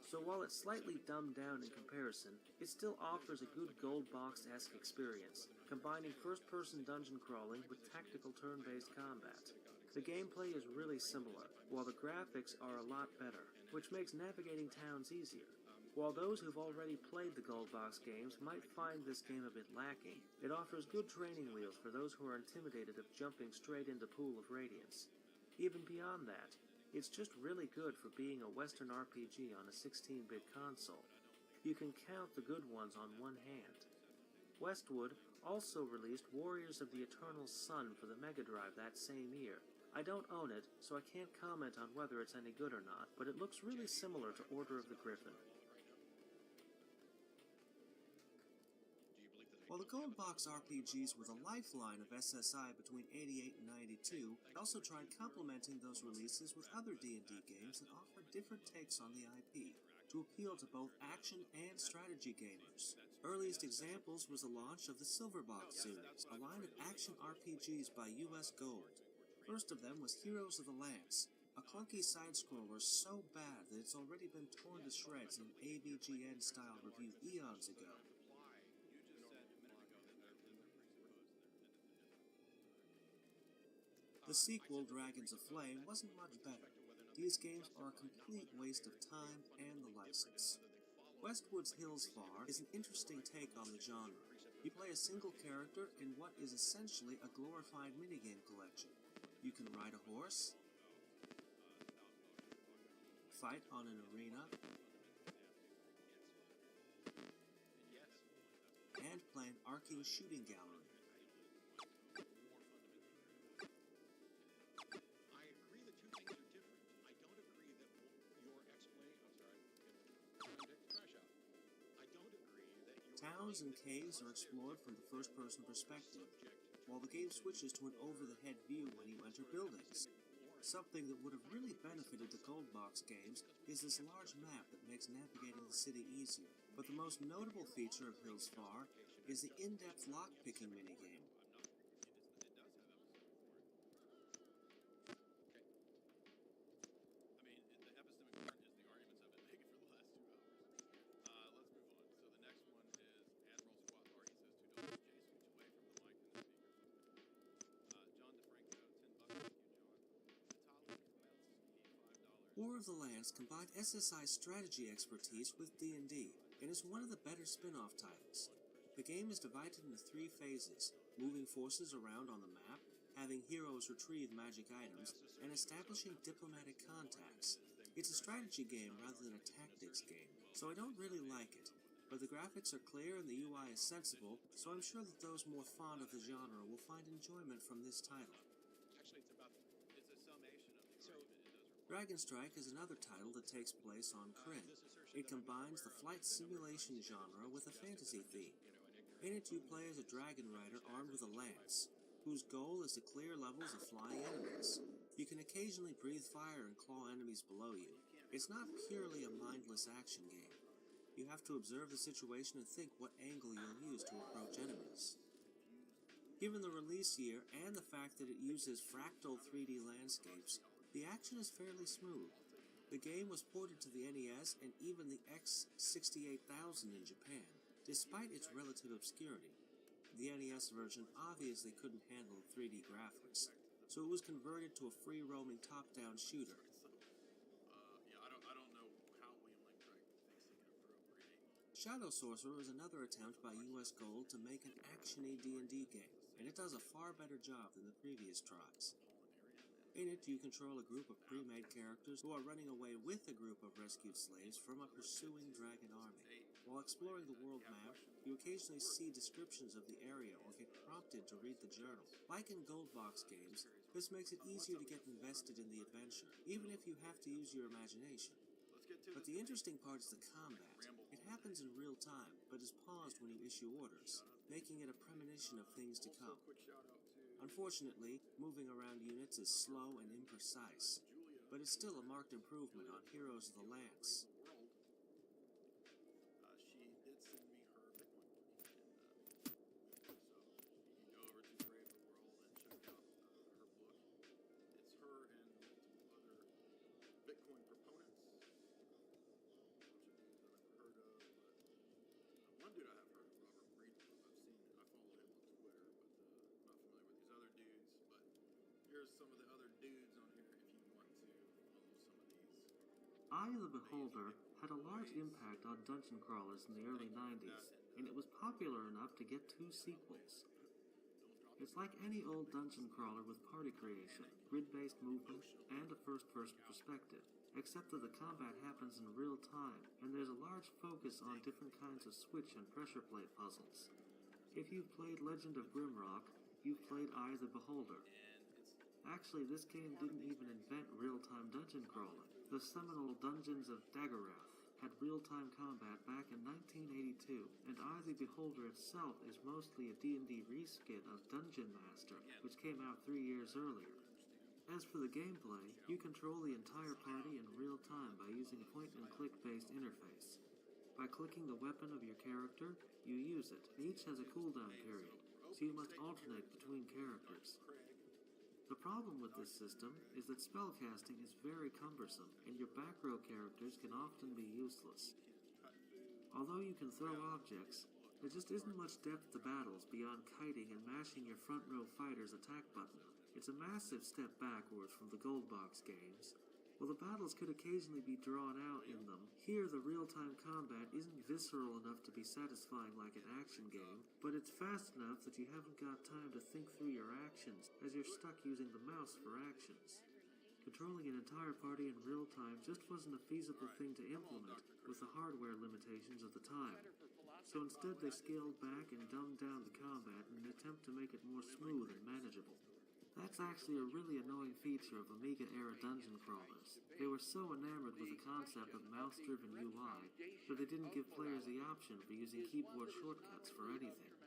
So while it's slightly dumbed down in comparison, it still offers a good gold box-esque experience, combining first-person dungeon crawling with tactical turn-based combat. The gameplay is really similar, while the graphics are a lot better, which makes navigating towns easier. While those who've already played the Gold Box games might find this game a bit lacking, it offers good training wheels for those who are intimidated of jumping straight into Pool of Radiance. Even beyond that, it's just really good for being a Western RPG on a 16-bit console. You can count the good ones on one hand. Westwood also released Warriors of the Eternal Sun for the Mega Drive that same year. I don't own it, so I can't comment on whether it's any good or not, but it looks really similar to Order of the Griffin. While the Gold Box RPGs were the lifeline of SSI between 88 and 92, it also tried complementing those releases with other D&D games that offered different takes on the IP, to appeal to both action and strategy gamers. Earliest examples was the launch of the Silverbox series, a line of action RPGs by US Gold. First of them was Heroes of the Lance, a clunky side-scroller so bad that it's already been torn to shreds in an AVGN-style review eons ago. The sequel, Dragons of Flame, wasn't much better. These games are a complete waste of time and the license. Westwood's Hillsfar is an interesting take on the genre. You play a single character in what is essentially a glorified minigame collection. You can ride a horse, fight on an arena, and play an arcing shooting gallery. Towns and caves are explored from the first-person perspective, while the game switches to an over-the-head view when you enter buildings. Something that would have really benefited the Gold Box games is this large map that makes navigating the city easier. But the most notable feature of Hillsfar is the in-depth lock-picking minigame. War of the Lance combined SSI's strategy expertise with D&D, and is one of the better spin-off titles. The game is divided into 3 phases, moving forces around on the map, having heroes retrieve magic items, and establishing diplomatic contacts. It's a strategy game rather than a tactics game, so I don't really like it. But the graphics are clear and the UI is sensible, so I'm sure that those more fond of the genre will find enjoyment from this title. Dragon Strike is another title that takes place on Krynn. It combines the flight simulation genre with a fantasy theme. In it you play as a dragon rider armed with a lance, whose goal is to clear levels of flying enemies. You can occasionally breathe fire and claw enemies below you. It's not purely a mindless action game. You have to observe the situation and think what angle you'll use to approach enemies. Given the release year and the fact that it uses fractal 3D landscapes, the action is fairly smooth. The game was ported to the NES and even the X68000 in Japan, despite its relative obscurity. The NES version obviously couldn't handle 3D graphics, so it was converted to a free-roaming top-down shooter. Shadow Sorcerer is another attempt by US Gold to make an action-y D&D game, and it does a far better job than the previous tries. In it, you control a group of pre-made characters who are running away with a group of rescued slaves from a pursuing dragon army. While exploring the world map, you occasionally see descriptions of the area or get prompted to read the journal. Like in Gold Box games, this makes it easier to get invested in the adventure, even if you have to use your imagination. But the interesting part is the combat. It happens in real time, but is paused when you issue orders, making it a premonition of things to come. Unfortunately, moving around units is slow and imprecise, but it's still a marked improvement on Heroes of the Lance. Some of the other dudes Eye of the Beholder had a large impact on dungeon crawlers in the early 90s, and it was popular enough to get 2 sequels. It's like any old dungeon crawler with party creation, grid-based movement, and a first-person perspective, except that the combat happens in real time, and there's a large focus on different kinds of switch and pressure plate puzzles. If you've played Legend of Grimrock, you've played Eye of the Beholder. Actually, this game didn't even invent real-time dungeon crawling. The seminal Dungeons of Daggerath had real-time combat back in 1982, and Eye of the Beholder itself is mostly a D&D reskin of Dungeon Master, which came out 3 years earlier. As for the gameplay, you control the entire party in real time by using a point-and-click based interface. By clicking the weapon of your character, you use it. Each has a cooldown period, so you must alternate between characters. The problem with this system is that spellcasting is very cumbersome, and your back row characters can often be useless. Although you can throw objects, there just isn't much depth to battles beyond kiting and mashing your front row fighter's attack button. It's a massive step backwards from the Gold Box games. While the battles could occasionally be drawn out in them, here the real-time combat isn't visceral enough to be satisfying like an action game, but it's fast enough that you haven't got time to think through your actions, as you're stuck using the mouse for actions. Controlling an entire party in real time just wasn't a feasible thing to implement with the hardware limitations of the time. So instead they scaled back and dumbed down the combat in an attempt to make it more smooth and manageable. That's actually a really annoying feature of Amiga-era dungeon crawlers. They were so enamored with the concept of mouse-driven UI that they didn't give players the option for using keyboard shortcuts for anything.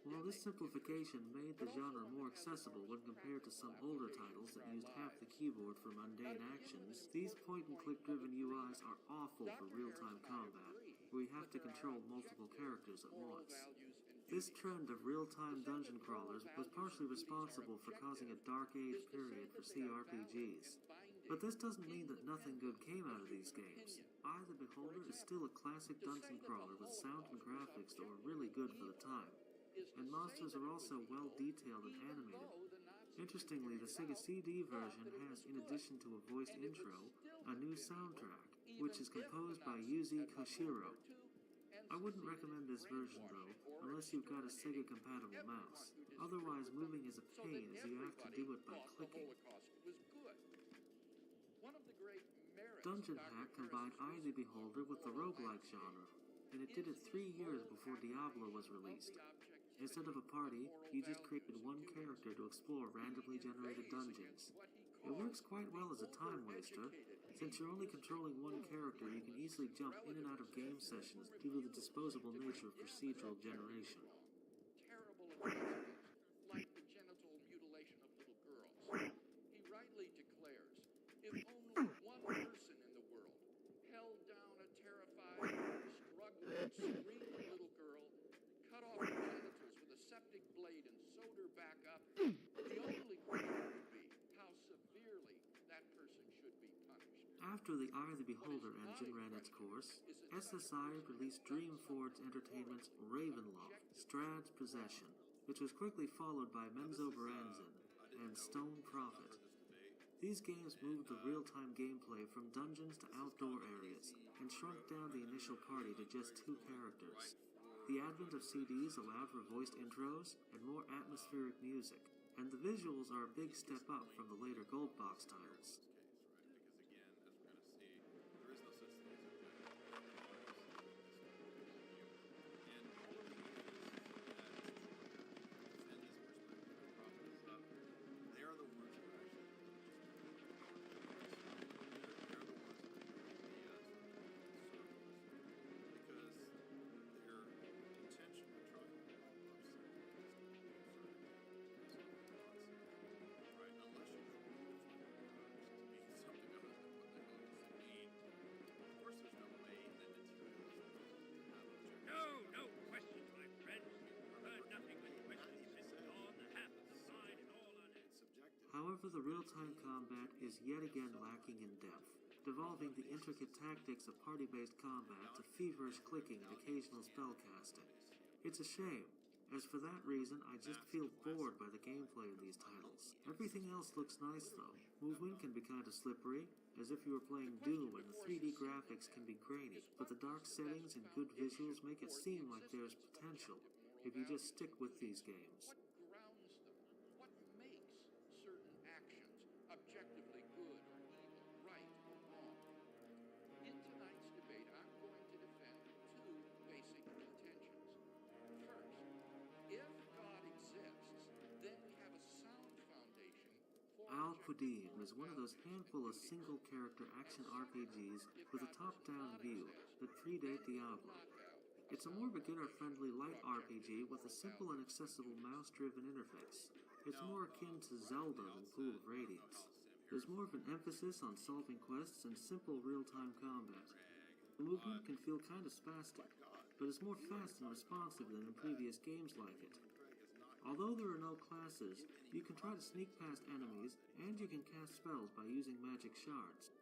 While this simplification made the genre more accessible when compared to some older titles that used half the keyboard for mundane actions, these point-and-click driven UIs are awful for real-time combat, where you have to control multiple characters at once. This trend of real-time dungeon crawlers was partially responsible for causing a dark age period for CRPGs. But this doesn't mean that nothing good came out of these games. Eye of the Beholder is still a classic dungeon crawler with sound and graphics that were really good for the time. And monsters are also well detailed and animated. Interestingly, the Sega CD version has, in addition to a voiced intro, a new soundtrack, which is composed by Yuzi Koshiro. I wouldn't recommend this version though, unless you've got a Sega compatible mouse. Otherwise, moving is a pain as you have to do it by clicking. Dungeon Hack combined Eye of the Beholder with the roguelike genre, and it did it 3 years before Diablo was released. Instead of a party, you just created one character to explore randomly generated dungeons. It works quite well as a time waster. Since you're only controlling one character, you can easily jump in and out of game sessions due to the disposable nature of procedural generation. Terrible atrocities, like the genital mutilation of little girls. He rightly declares, if only one person in the world held down a terrified, struggling, screaming little girl, cut off her genitals with a septic blade and sewed her back up, the only question would be how severely that person should be punished. After the Eye of the Beholder engine ran its course, SSI released Dreamforge Entertainment's Ravenloft, Strahd's Possession, which was quickly followed by Menzoberranzan and Stone Prophet. These games moved the real-time gameplay from dungeons to outdoor areas, and shrunk down the initial party to just 2 characters. The advent of CDs allowed for voiced intros and more atmospheric music, and the visuals are a big step up from the later Gold Box titles. Because again, as we're going to see, there is no such thing as objective. And all of the issues that this perspective problem is that they are the ones who actually they're the ones who because their intention of trying to upset right? Unless you truly define it to mean something other than what the hell does it mean. Of course, there's no way that materials have objectives. No questions, my friend. Heard nothing but questions on the half of the mind and all on it. Subjective. However, the real-time combat is yet again lacking in depth, devolving the intricate tactics of party-based combat to feverish clicking and occasional spellcasting. It's a shame, as for that reason, I just feel bored by the gameplay in these titles. Everything else looks nice though. Movement can be kinda slippery, as if you were playing Doom and the 3D graphics can be grainy, but the dark settings and good visuals make it seem like there's potential if you just stick with these games. What grounds them? What makes certain actions objectively good or evil, right or wrong? In tonight's debate, I'm going to defend two basic contentions. First, if God exists, then we have a sound foundation for Al-Qadim is one of those handful of single-character action RPGs with a top-down view that predate Diablo. It's a more beginner-friendly light RPG with a simple and accessible mouse-driven interface. It's more akin to Zelda than Pool of Radiance. There's more of an emphasis on solving quests and simple real-time combat. The movement can feel kinda spastic, but it's more fast and responsive than in previous games like it. Although there are no classes, you can try to sneak past enemies, and you can cast spells by using magic shards.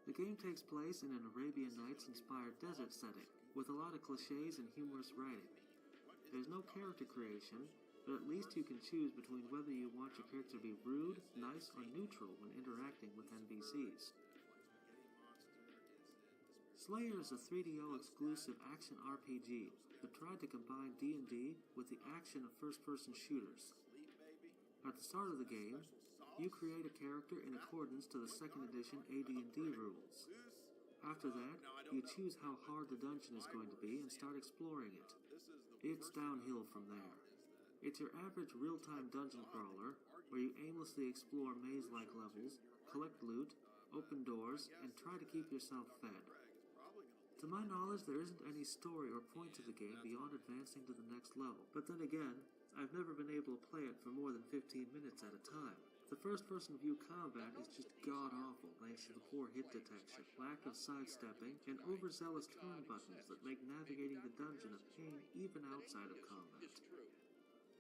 The game takes place in an Arabian Nights-inspired desert setting, with a lot of cliches and humorous writing. There's no character creation, but at least you can choose between whether you want your character to be rude, nice, or neutral when interacting with NPCs. Slayer is a 3DO exclusive action RPG that tried to combine D&D with the action of first-person shooters. At the start of the game, you create a character in accordance to the 2nd edition AD&D rules. After that, you choose how hard the dungeon is going to be and start exploring it. It's downhill from there. It's your average real-time dungeon crawler, where you aimlessly explore maze-like levels, collect loot, open doors, and try to keep yourself fed. To my knowledge, there isn't any story or point to the game beyond advancing to the next level, but then again, I've never been able to play it for more than 15 minutes at a time. The first-person view combat is just god-awful thanks to the poor hit detection, lack of sidestepping, and overzealous turn buttons that make navigating the dungeon a pain even outside of combat.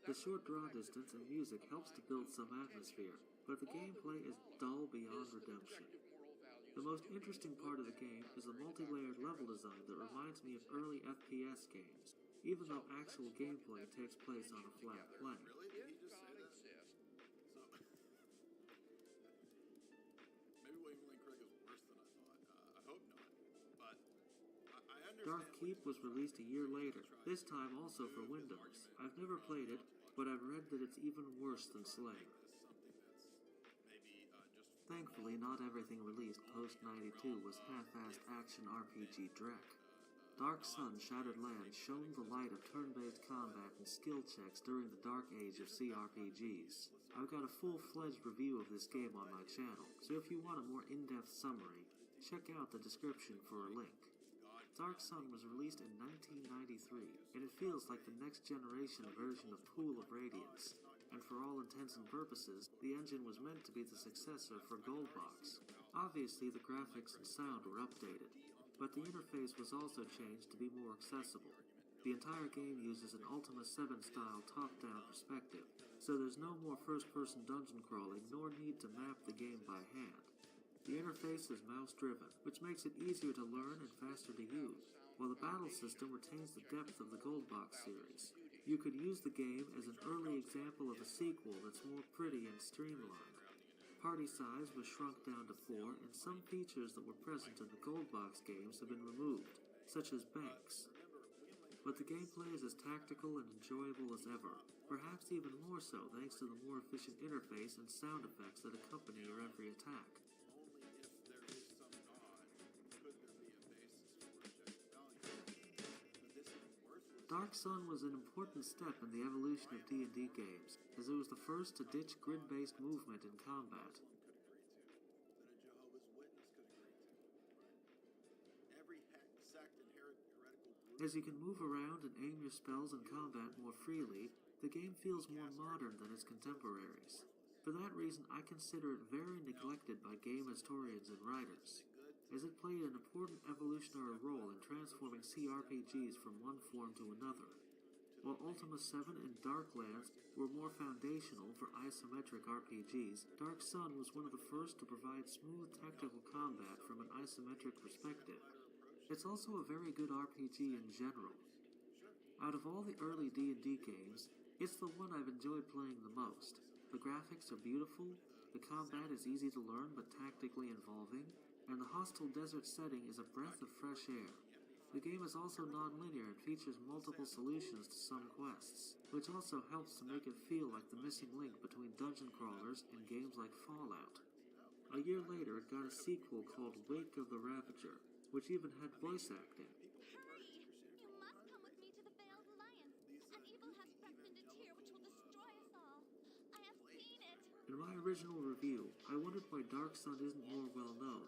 The short draw distance and music helps to build some atmosphere, but the gameplay is dull beyond redemption. The most interesting part of the game is the multi-layered level design that reminds me of early FPS games, even though actual gameplay takes place on a flat plane. Dark Keep was released a year later, this time also for Windows. I've never played it, but I've read that it's even worse than Slayer. Thankfully, not everything released post-92 was half-assed action RPG dreck. Dark Sun Shattered Lands shone the light of turn-based combat and skill checks during the dark age of CRPGs. I've got a full-fledged review of this game on my channel, so if you want a more in-depth summary, check out the description for a link. Dark Sun was released in 1993, and it feels like the next-generation version of Pool of Radiance, and for all intents and purposes, the engine was meant to be the successor for Goldbox. Obviously, the graphics and sound were updated, but the interface was also changed to be more accessible. The entire game uses an Ultima 7-style top-down perspective, so there's no more first-person dungeon crawling nor need to map the game by hand. The interface is mouse-driven, which makes it easier to learn and faster to use, while the battle system retains the depth of the Goldbox series. You could use the game as an early example of a sequel that's more pretty and streamlined. Party size was shrunk down to 4, and some features that were present in the Goldbox games have been removed, such as banks. But the gameplay is as tactical and enjoyable as ever, perhaps even more so thanks to the more efficient interface and sound effects that accompany your every attack. Dark Sun was an important step in the evolution of D&D games, as it was the first to ditch grid-based movement in combat. As you can move around and aim your spells in combat more freely, the game feels more modern than its contemporaries. For that reason, I consider it very neglected by game historians and writers, as it played an important evolutionary role in transforming CRPGs from one form to another. While Ultima 7 and Darklands were more foundational for isometric RPGs, Dark Sun was one of the first to provide smooth tactical combat from an isometric perspective. It's also a very good RPG in general. Out of all the early D&D games, it's the one I've enjoyed playing the most. The graphics are beautiful, the combat is easy to learn but tactically involving, and the hostile desert setting is a breath of fresh air. The game is also non-linear and features multiple solutions to some quests, which also helps to make it feel like the missing link between dungeon crawlers and games like Fallout. A year later, it got a sequel called Wake of the Ravager, which even had voice acting. Hurry! You must come with me to the Veiled Alliance. An evil has crept into Tyr which will destroy us all. I have seen it. In my original review, I wondered why Dark Sun isn't more well known.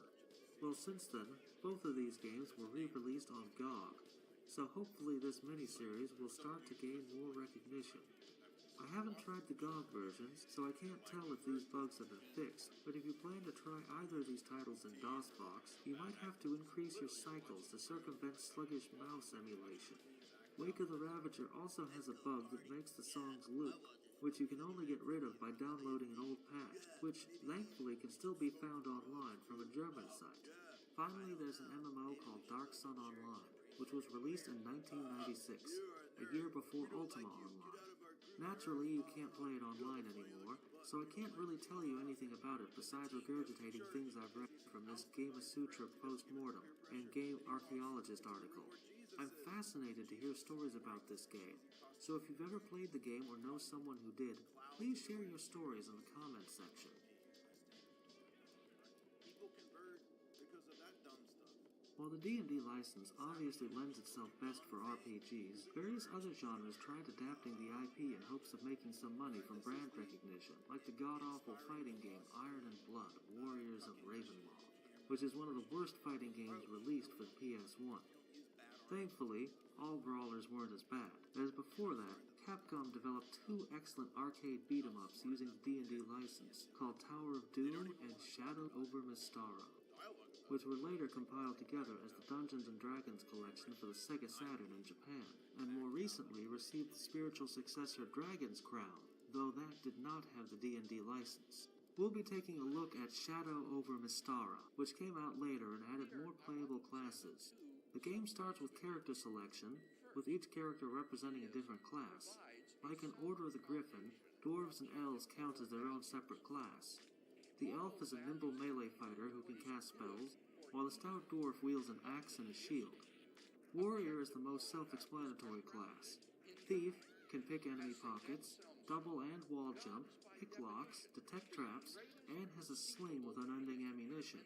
Well, since then, both of these games were re-released on GOG, so hopefully this miniseries will start to gain more recognition. I haven't tried the GOG versions, so I can't tell if these bugs have been fixed, but if you plan to try either of these titles in DOSBox, you might have to increase your cycles to circumvent sluggish mouse emulation. Wake of the Ravager also has a bug that makes the songs loop, which you can only get rid of by downloading an old patch, which thankfully can still be found online from a German site. Finally, there's an MMO called Dark Sun Online, which was released in 1996, a year before Ultima Online. Naturally, you can't play it online anymore, so I can't really tell you anything about it besides regurgitating things I've read from this Game Sutra Postmortem and Game Archaeologist article. I'm fascinated to hear stories about this game, so if you've ever played the game or know someone who did, please share your stories in the comments section. People convert because of that dumb stuff. While the D&D license obviously lends itself best for RPGs, various other genres tried adapting the IP in hopes of making some money from brand recognition, like the god-awful fighting game Iron and Blood, Warriors of Ravenloft, which is one of the worst fighting games released for the PS1. Thankfully, all brawlers weren't as bad, as before that, Capcom developed two excellent arcade beat-em-ups using the D&D license, called Tower of Doom and Shadow over Mystara, which were later compiled together as the Dungeons & Dragons collection for the Sega Saturn in Japan, and more recently received the spiritual successor Dragon's Crown, though that did not have the D&D license. We'll be taking a look at Shadow over Mystara, which came out later and added more playable classes. The game starts with character selection, with each character representing a different class. Like in Order of the Griffin, dwarves and elves count as their own separate class. The elf is a nimble melee fighter who can cast spells, while the stout dwarf wields an axe and a shield. Warrior is the most self-explanatory class. Thief can pick enemy pockets, double and wall jump, pick locks, detect traps, and has a sling with unending ammunition.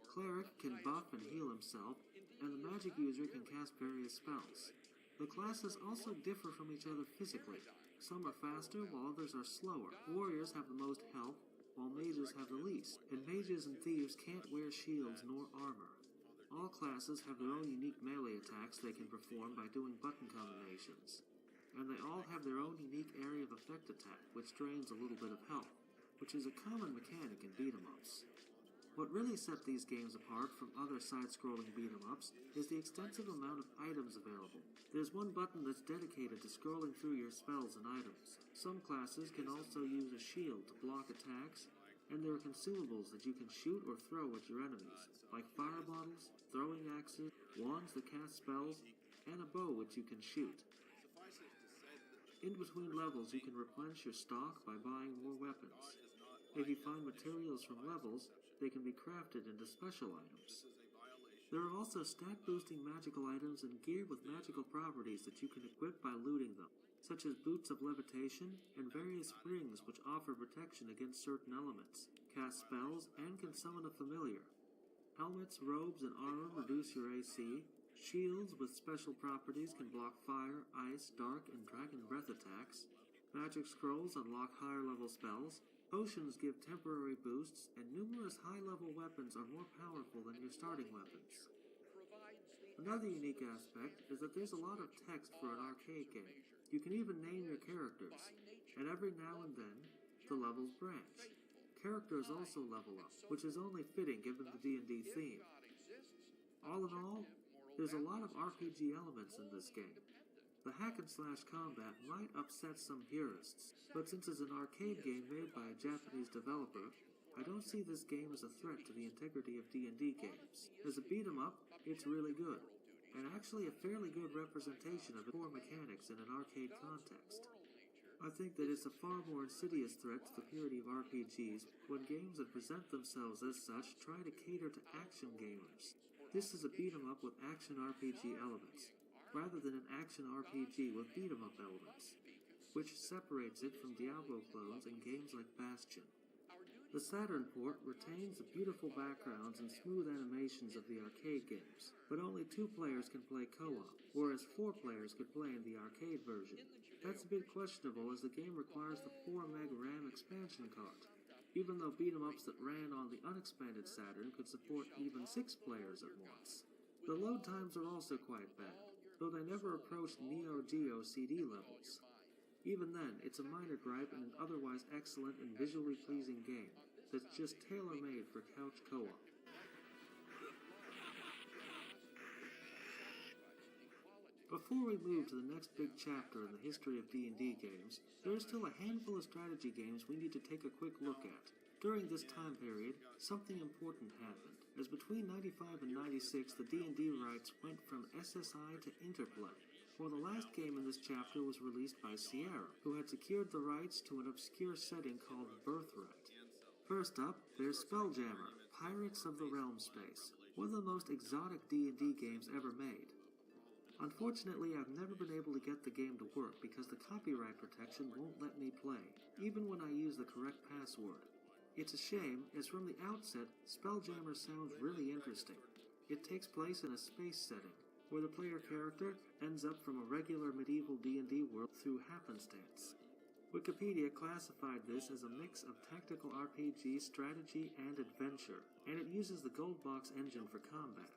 Cleric can buff and heal himself, and the magic user can cast various spells. The classes also differ from each other physically. Some are faster, while others are slower. Warriors have the most health, while mages have the least, and mages and thieves can't wear shields nor armor. All classes have their own unique melee attacks they can perform by doing button combinations, and they all have their own unique area of effect attack, which drains a little bit of health, which is a common mechanic in beat-em-ups. What really set these games apart from other side-scrolling beat-em-ups is the extensive amount of items available. There's one button that's dedicated to scrolling through your spells and items. Some classes can also use a shield to block attacks, and there are consumables that you can shoot or throw at your enemies, like fire bottles, throwing axes, wands that cast spells, and a bow which you can shoot. In between levels, you can replenish your stock by buying more weapons. If you find materials from levels, they can be crafted into special items. There are also stat-boosting magical items and gear with magical properties that you can equip by looting them, such as boots of levitation and various rings which offer protection against certain elements, cast spells, and can summon a familiar. Helmets, robes, and armor reduce your AC. Shields with special properties can block fire, ice, dark, and dragon breath attacks. Magic scrolls unlock higher-level spells. Potions give temporary boosts, and numerous high-level weapons are more powerful than your starting weapons. Another unique aspect is that there's a lot of text for an arcade game. You can even name your characters, and every now and then, the levels branch. Characters also level up, which is only fitting given the D&D theme. All in all, there's a lot of RPG elements in this game. The hack-and-slash combat might upset some purists, but since it's an arcade game made by a Japanese developer, I don't see this game as a threat to the integrity of D&D games. As a beat-em-up, it's really good. and actually a fairly good representation of the core mechanics in an arcade context. I think that it's a far more insidious threat to the purity of RPGs when games that present themselves as such try to cater to action gamers. This is a beat-em-up with action RPG elements, rather than an action RPG with beat-em-up elements, which separates it from Diablo clones in games like Bastion. The Saturn port retains the beautiful backgrounds and smooth animations of the arcade games, but only 2 players can play co-op, whereas 4 players could play in the arcade version. That's a bit questionable as the game requires the 4 meg RAM expansion card, even though beat-em-ups that ran on the unexpanded Saturn could support even 6 players at once. The load times are also quite bad, though they never approached Neo Geo CD levels. Even then, it's a minor gripe in an otherwise excellent and visually pleasing game that's just tailor-made for couch co-op. Before we move to the next big chapter in the history of D&D games, there are still a handful of strategy games we need to take a quick look at. During this time period, something important happened, as between 95 and 96 the D&D rights went from SSI to Interplay. For the last game in this chapter was released by Sierra, who had secured the rights to an obscure setting called Birthright. First up, there's Spelljammer, Pirates of the Realm Space, one of the most exotic D&D games ever made. Unfortunately, I've never been able to get the game to work because the copyright protection won't let me play, even when I use the correct password. It's a shame, as from the outset, Spelljammer sounds really interesting. It takes place in a space setting, where the player character ends up from a regular medieval D&D world through happenstance. Wikipedia classified this as a mix of tactical RPG, strategy, and adventure, and it uses the Gold Box engine for combat.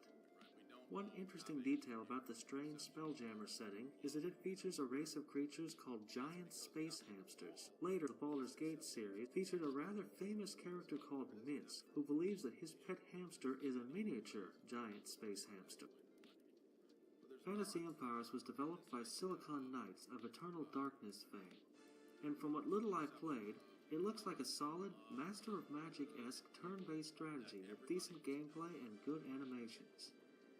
One interesting detail about the strange Spelljammer setting is that it features a race of creatures called giant space hamsters. Later, the Baldur's Gate series featured a rather famous character called Minsk, who believes that his pet hamster is a miniature giant space hamster. Fantasy Empires was developed by Silicon Knights of Eternal Darkness fame, and from what little I've played, it looks like a solid, Master of Magic-esque turn-based strategy with decent gameplay and good animations.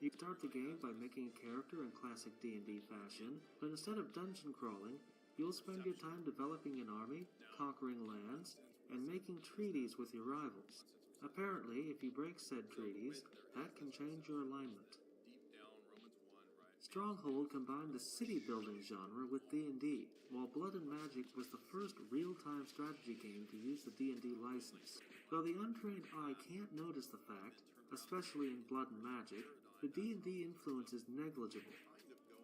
You start the game by making a character in classic D&D fashion, but instead of dungeon crawling, you'll spend your time developing an army, conquering lands, and making treaties with your rivals. Apparently, if you break said treaties, that can change your alignment. Stronghold combined the city-building genre with D&D, while Blood and Magic was the first real-time strategy game to use the D&D license. Though the untrained eye can't notice the fact, especially in Blood and Magic, the D&D influence is negligible.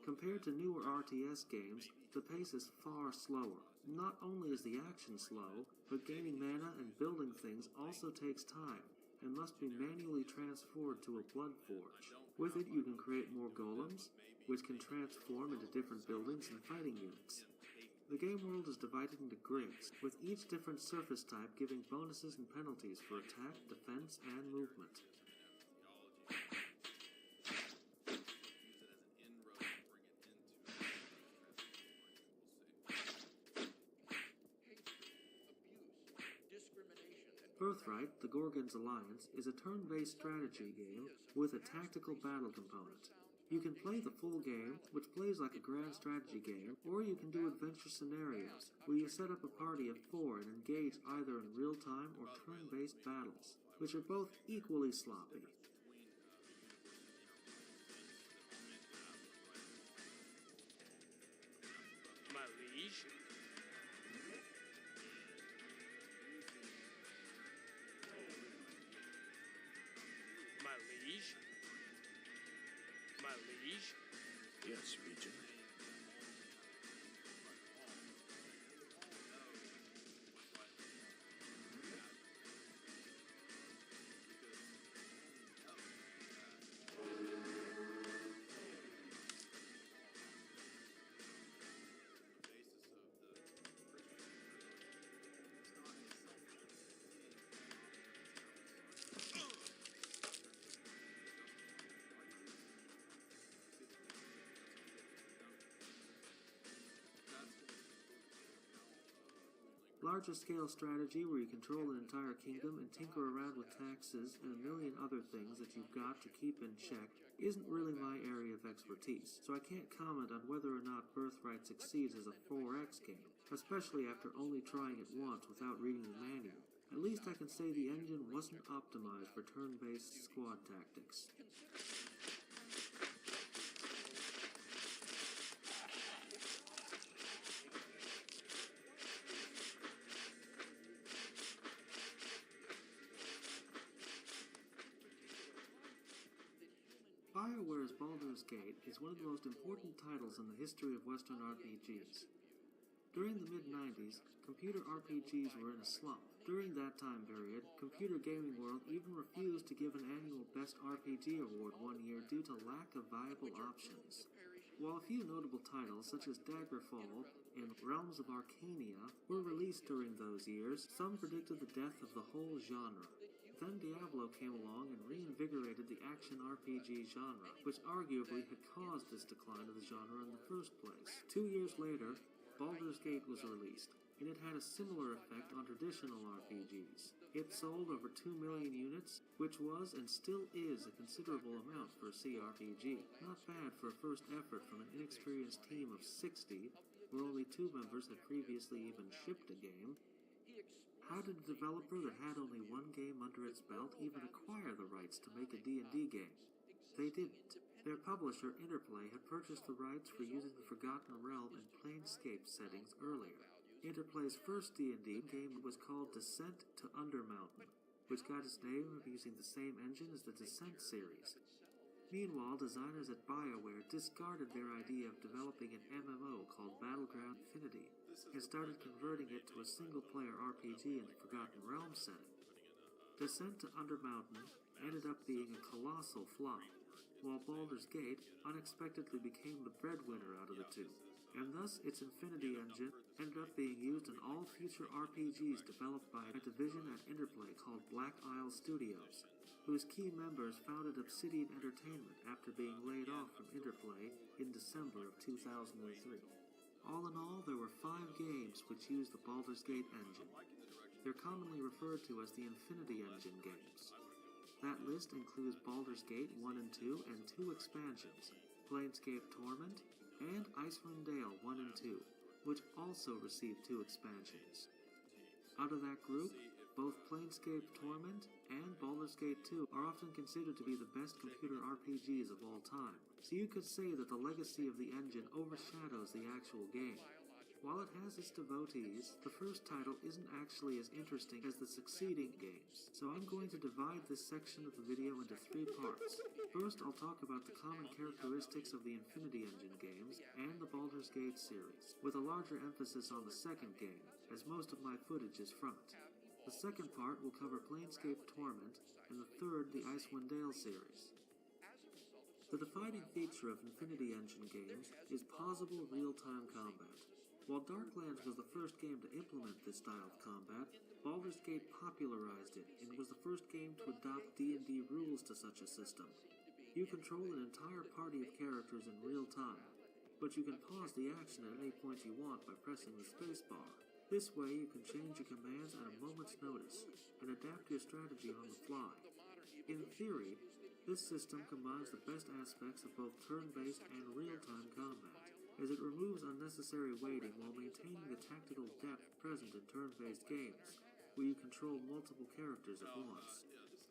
Compared to newer RTS games, the pace is far slower. Not only is the action slow, but gaining mana and building things also takes time, and must be manually transferred to a blood forge. With it you can create more golems, which can transform into different buildings and fighting units. The game world is divided into grids, with each different surface type giving bonuses and penalties for attack, defense, and movement. Birthright, the Gorgon's Alliance, is a turn-based strategy game with a tactical battle component. You can play the full game, which plays like a grand strategy game, or you can do adventure scenarios, where you set up a party of 4 and engage either in real-time or turn-based battles, which are both equally sloppy. My liege? My liege? My liege? Yes, Regent. Larger scale strategy where you control an entire kingdom and tinker around with taxes and a million other things that you've got to keep in check isn't really my area of expertise, so I can't comment on whether or not Birthright succeeds as a 4X game, especially after only trying it once without reading the manual. At least I can say the engine wasn't optimized for turn-based squad tactics. BioWare's Baldur's Gate is one of the most important titles in the history of Western RPGs. During the mid-90s, computer RPGs were in a slump. During that time period, Computer Gaming World even refused to give an annual Best RPG award one year due to lack of viable options. While a few notable titles such as Daggerfall and Realms of Arcania were released during those years, some predicted the death of the whole genre. Then Diablo came along and reinvigorated the action RPG genre, which arguably had caused this decline of the genre in the first place. 2 years later, Baldur's Gate was released, and it had a similar effect on traditional RPGs. It sold over 2 million units, which was and still is a considerable amount for a CRPG. Not bad for a first effort from an inexperienced team of 60, where only 2 members had previously even shipped a game. How did a developer that had only 1 game under its belt even acquire the rights to make a D&D game? They didn't. Their publisher, Interplay, had purchased the rights for using the Forgotten Realm and Planescape settings earlier. Interplay's first D&D game was called Descent to Undermountain, which got its name of using the same engine as the Descent series. Meanwhile, designers at BioWare discarded their idea of developing an MMO called Battleground Infinity and started converting it to a single-player RPG in the Forgotten Realms setting. Descent to Undermountain ended up being a colossal flop, while Baldur's Gate unexpectedly became the breadwinner out of the two, and thus its Infinity engine ended up being used in all future RPGs developed by a division at Interplay called Black Isle Studios, whose key members founded Obsidian Entertainment after being laid off from Interplay in December of 2003. All in all, there were 5 games which used the Baldur's Gate engine. They're commonly referred to as the Infinity Engine games. That list includes Baldur's Gate 1 and 2 and 2 expansions, Planescape Torment and Icewind Dale 1 and 2, which also received 2 expansions. Out of that group, both Planescape Torment and Baldur's Gate 2 are often considered to be the best computer RPGs of all time, so you could say that the legacy of the engine overshadows the actual game. While it has its devotees, the first title isn't actually as interesting as the succeeding games, so I'm going to divide this section of the video into 3 parts. First, I'll talk about the common characteristics of the Infinity Engine games and the Baldur's Gate series, with a larger emphasis on the second game, as most of my footage is from it. The second part will cover Planescape Torment, and the third the Icewind Dale series. The defining feature of Infinity Engine games is pausable real-time combat. While Darklands was the first game to implement this style of combat, Baldur's Gate popularized it and was the first game to adopt D&D rules to such a system. You control an entire party of characters in real time, but you can pause the action at any point you want by pressing the spacebar. This way you can change your commands at a moment's notice and adapt your strategy on the fly. In theory, this system combines the best aspects of both turn-based and real-time combat, as it removes unnecessary waiting while maintaining the tactical depth present in turn-based games, where you control multiple characters at once.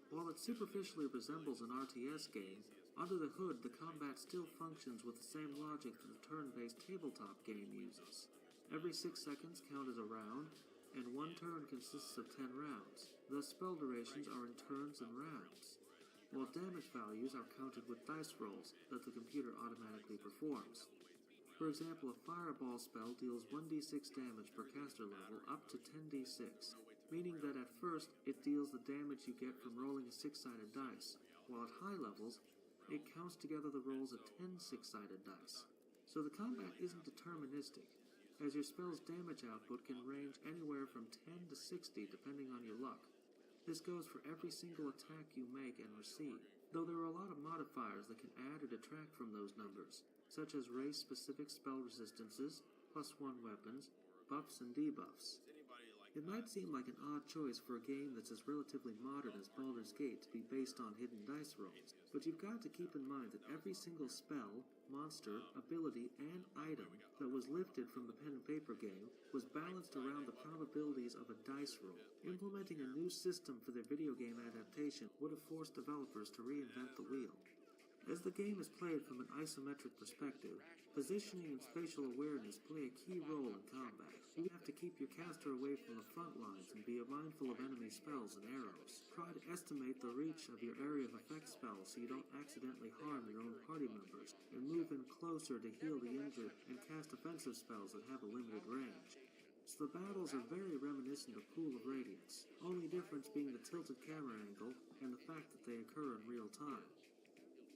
While it superficially resembles an RTS game, under the hood the combat still functions with the same logic that the turn-based tabletop game uses. Every 6 seconds count as a round, and 1 turn consists of 10 rounds, thus spell durations are in turns and rounds, while damage values are counted with dice rolls that the computer automatically performs. For example, a Fireball spell deals 1d6 damage per caster level up to 10d6, meaning that at first it deals the damage you get from rolling a 6-sided dice, while at high levels, it counts together the rolls of 10 6-sided dice. So the combat isn't deterministic, as your spell's damage output can range anywhere from 10 to 60 depending on your luck. This goes for every single attack you make and receive, though there are a lot of modifiers that can add or detract from those numbers, such as race-specific spell resistances, +1 weapons, buffs and debuffs. It might seem like an odd choice for a game that's as relatively modern as Baldur's Gate to be based on hidden dice rolls, but you've got to keep in mind that every single spell, monster, ability, and item that was lifted from the pen and paper game was balanced around the probabilities of a dice roll. Implementing a new system for their video game adaptation would have forced developers to reinvent the wheel. As the game is played from an isometric perspective, positioning and spatial awareness play a key role in combat. You have to keep your caster away from the front lines and be mindful of enemy spells and arrows. Try to estimate the reach of your area of effect spells so you don't accidentally harm your own party members, and move in closer to heal the injured and cast offensive spells that have a limited range. So the battles are very reminiscent of Pool of Radiance, only difference being the tilted camera angle and the fact that they occur in real time.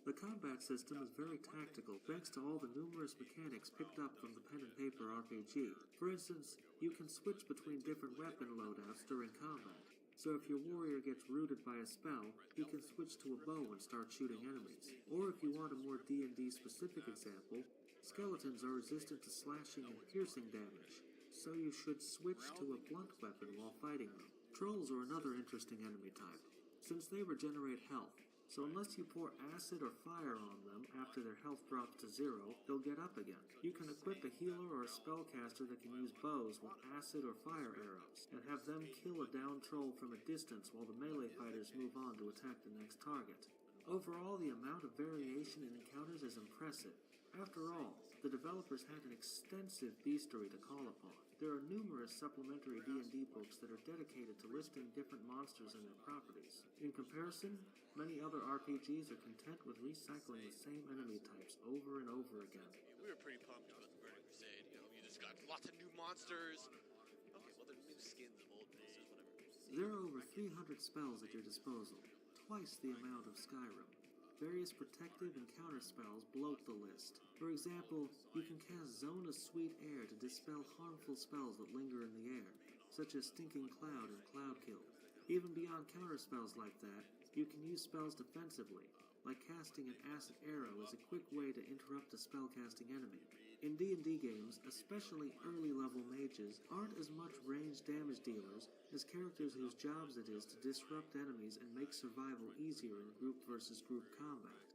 The combat system is very tactical thanks to all the numerous mechanics picked up from the pen and paper RPG. For instance, you can switch between different weapon loadouts during combat. So if your warrior gets rooted by a spell, he can switch to a bow and start shooting enemies. Or if you want a more D&D specific example, skeletons are resistant to slashing and piercing damage, so you should switch to a blunt weapon while fighting them. Trolls are another interesting enemy type, since they regenerate health. So unless you pour acid or fire on them after their health drops to 0, they'll get up again. You can equip a healer or a spellcaster that can use bows with acid or fire arrows, and have them kill a downed troll from a distance while the melee fighters move on to attack the next target. Overall, the amount of variation in encounters is impressive. After all, the developers had an extensive bestiary to call upon. There are numerous supplementary D&D books that are dedicated to listing different monsters and their properties. In comparison, many other RPGs are content with recycling the same enemy types over and over again. We were pretty pumped about the Burning Crusade. You just got lots of new monsters. Okay, well, they're new skins of old monsters, whatever. There are over 300 spells at your disposal, twice the amount of Skyrim. Various protective and counter spells bloat the list. For example, you can cast Zone of Sweet Air to dispel harmful spells that linger in the air, such as Stinking Cloud and Cloud Kill. Even beyond counter spells like that, you can use spells defensively, like casting an acid arrow is a quick way to interrupt a spellcasting enemy. In D&D games, especially early-level mages aren't as much ranged damage dealers as characters whose jobs it is to disrupt enemies and make survival easier in group versus group combat.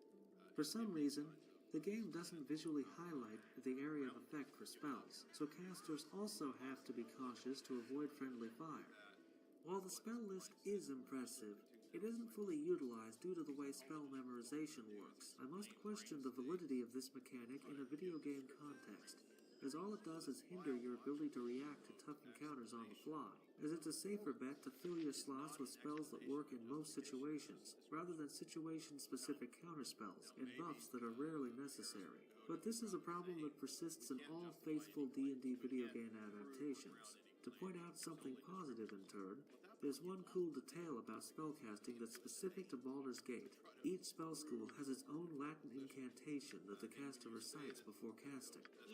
For some reason, the game doesn't visually highlight the area of effect for spells, so casters also have to be cautious to avoid friendly fire. While the spell list is impressive, it isn't fully utilized due to the way spell memorization works. I must question the validity of this mechanic in a video game context, as all it does is hinder your ability to react to tough encounters on the fly, as it's a safer bet to fill your slots with spells that work in most situations, rather than situation-specific counterspells and buffs that are rarely necessary. But this is a problem that persists in all faithful D&D video game adaptations. To point out something positive in turn, there's one cool detail about spellcasting that's specific to Baldur's Gate. Each spell school has its own Latin incantation that the caster recites before casting. What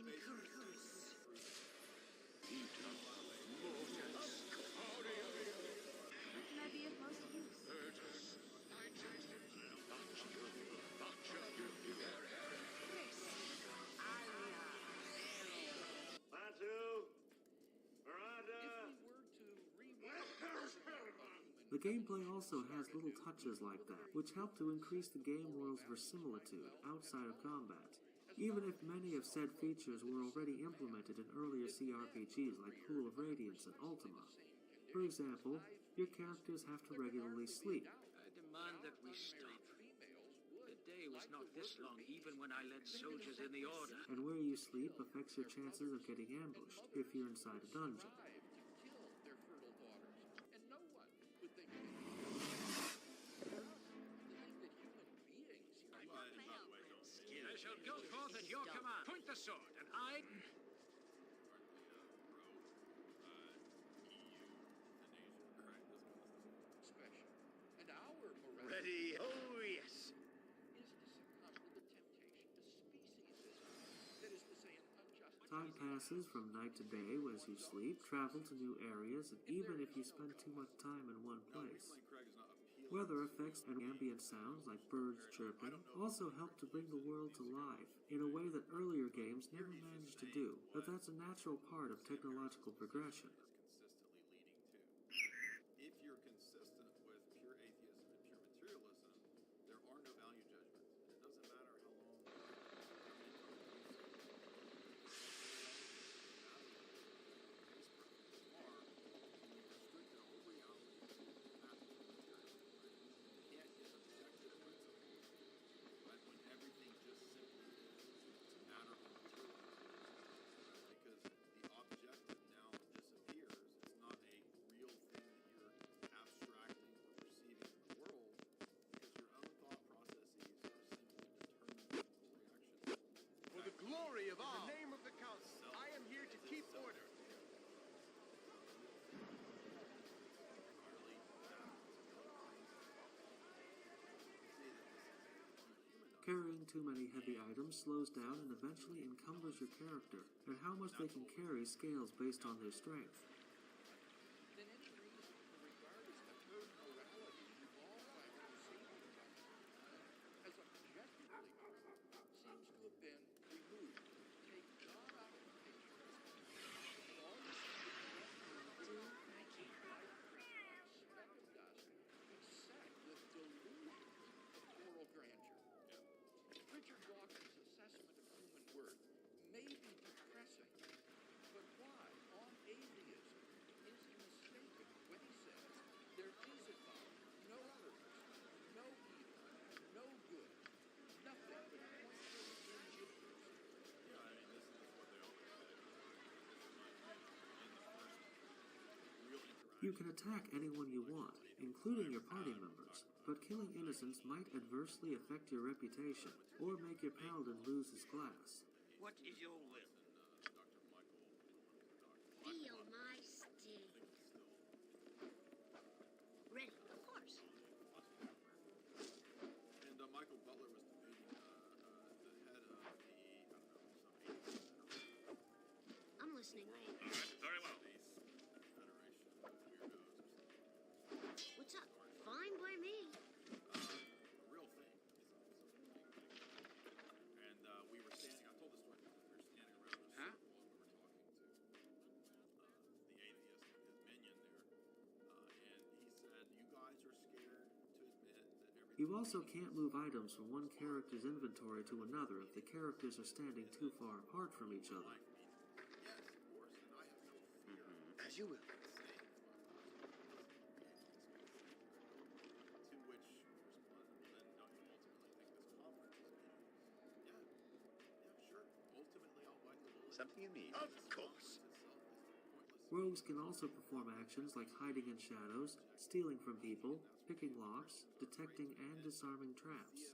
can I be of most use? The gameplay also has little touches like that, which help to increase the game world's verisimilitude outside of combat. Even if many of said features were already implemented in earlier CRPGs like Pool of Radiance and Ultima. For example, your characters have to regularly sleep. I demand that we stop. The day was not this long even when I led soldiers in the order. And where you sleep affects your chances of getting ambushed if you're inside a dungeon. I shall go forth at your command. Point the sword, and I... Ready? Oh, yes. Time passes from night to day as you sleep, travel to new areas, and even if you spend too much time in one place. Weather effects and ambient sounds like birds chirping also help to bring the world to life in a way that earlier games never managed to do, but that's a natural part of technological progression. of all. In the name of the council, I am here to keep order. Carrying too many heavy items slows down and eventually encumbers your character, and how much they can carry scales based on their strength. Then any reason to regard as the herd morality evolved by our saber as objectively seems to have been removed. Take God out of the picture, and all you see is one speck of dust beset with delusions of moral grandeur. Richard Dawkins' assessment of human worth may be depressing, but why, on atheism, is he mistaken when he says there is about no purpose, no evil, no good, nothing but pointless indifference? Yeah, I mean, this is what they always say. In the first real interaction. You can attack anyone you want, including your party members, but killing innocents might adversely affect your reputation, or make your paladin lose his class. What is your will? Feel my sting. Ready, of course. And Michael Butler was debating the head of the, I'm listening. Very well. Federation of Weirdos or something. What's up? Fine by me. A real thing. And we were standing, I told the story before, we were standing around a circle and we were talking to the atheist, his minion there, and he said, you guys are scared to admit that everything... You also can't move items from one character's inventory to another if the characters are standing too far apart from each other. Yes, of course, and I have no fear. As you will. To which responded, then don't you ultimately think this conference is meaningless? Yeah, sure. Ultimately, I'll bite the bullet. Something in me. Of course. Rogues can also perform actions like hiding in shadows, stealing from people, picking locks, detecting and disarming traps.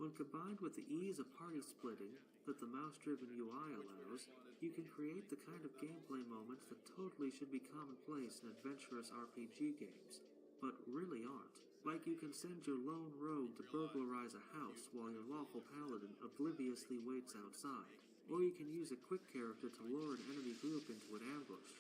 When combined with the ease of party splitting that the mouse-driven UI allows, you can create the kind of gameplay moments that totally should be commonplace in adventurous RPG games, but really aren't. Like you can send your lone rogue to burglarize a house while your lawful paladin obliviously waits outside, or you can use a quick character to lure an enemy group into an ambush.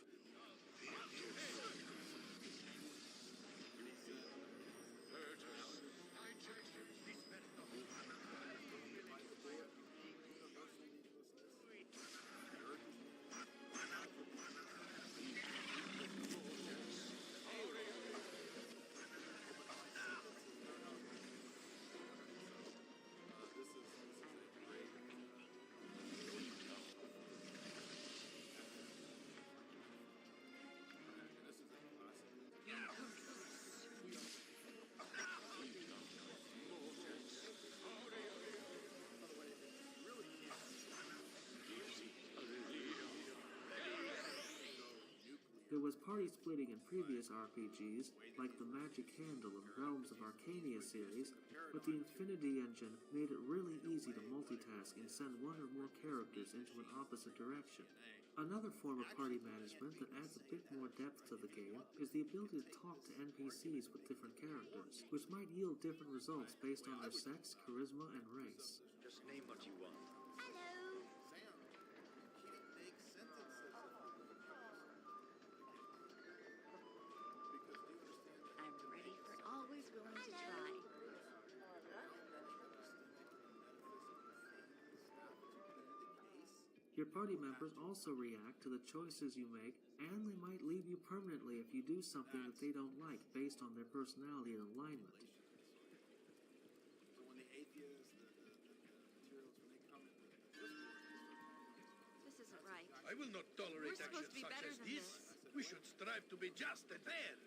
There was party splitting in previous RPGs, like the Magic Candle and Realms of Arcania series, but the Infinity Engine made it really easy to multitask and send one or more characters into an opposite direction. Another form of party management that adds a bit more depth to the game is the ability to talk to NPCs with different characters, which might yield different results based on their sex, charisma, and race. Just name what you want. Hello. Sam, you can't make sentences if you lose because do you understand that? I'm ready for always willing to try. Your party members also react to the choices you make, and they might leave you permanently if you do something that they don't like based on their personality and alignment. So when the atheists, the materials, when they come into this world, This isn't right. I will not tolerate We're supposed actions to be such better as than this. this. We should strive to be just and fair.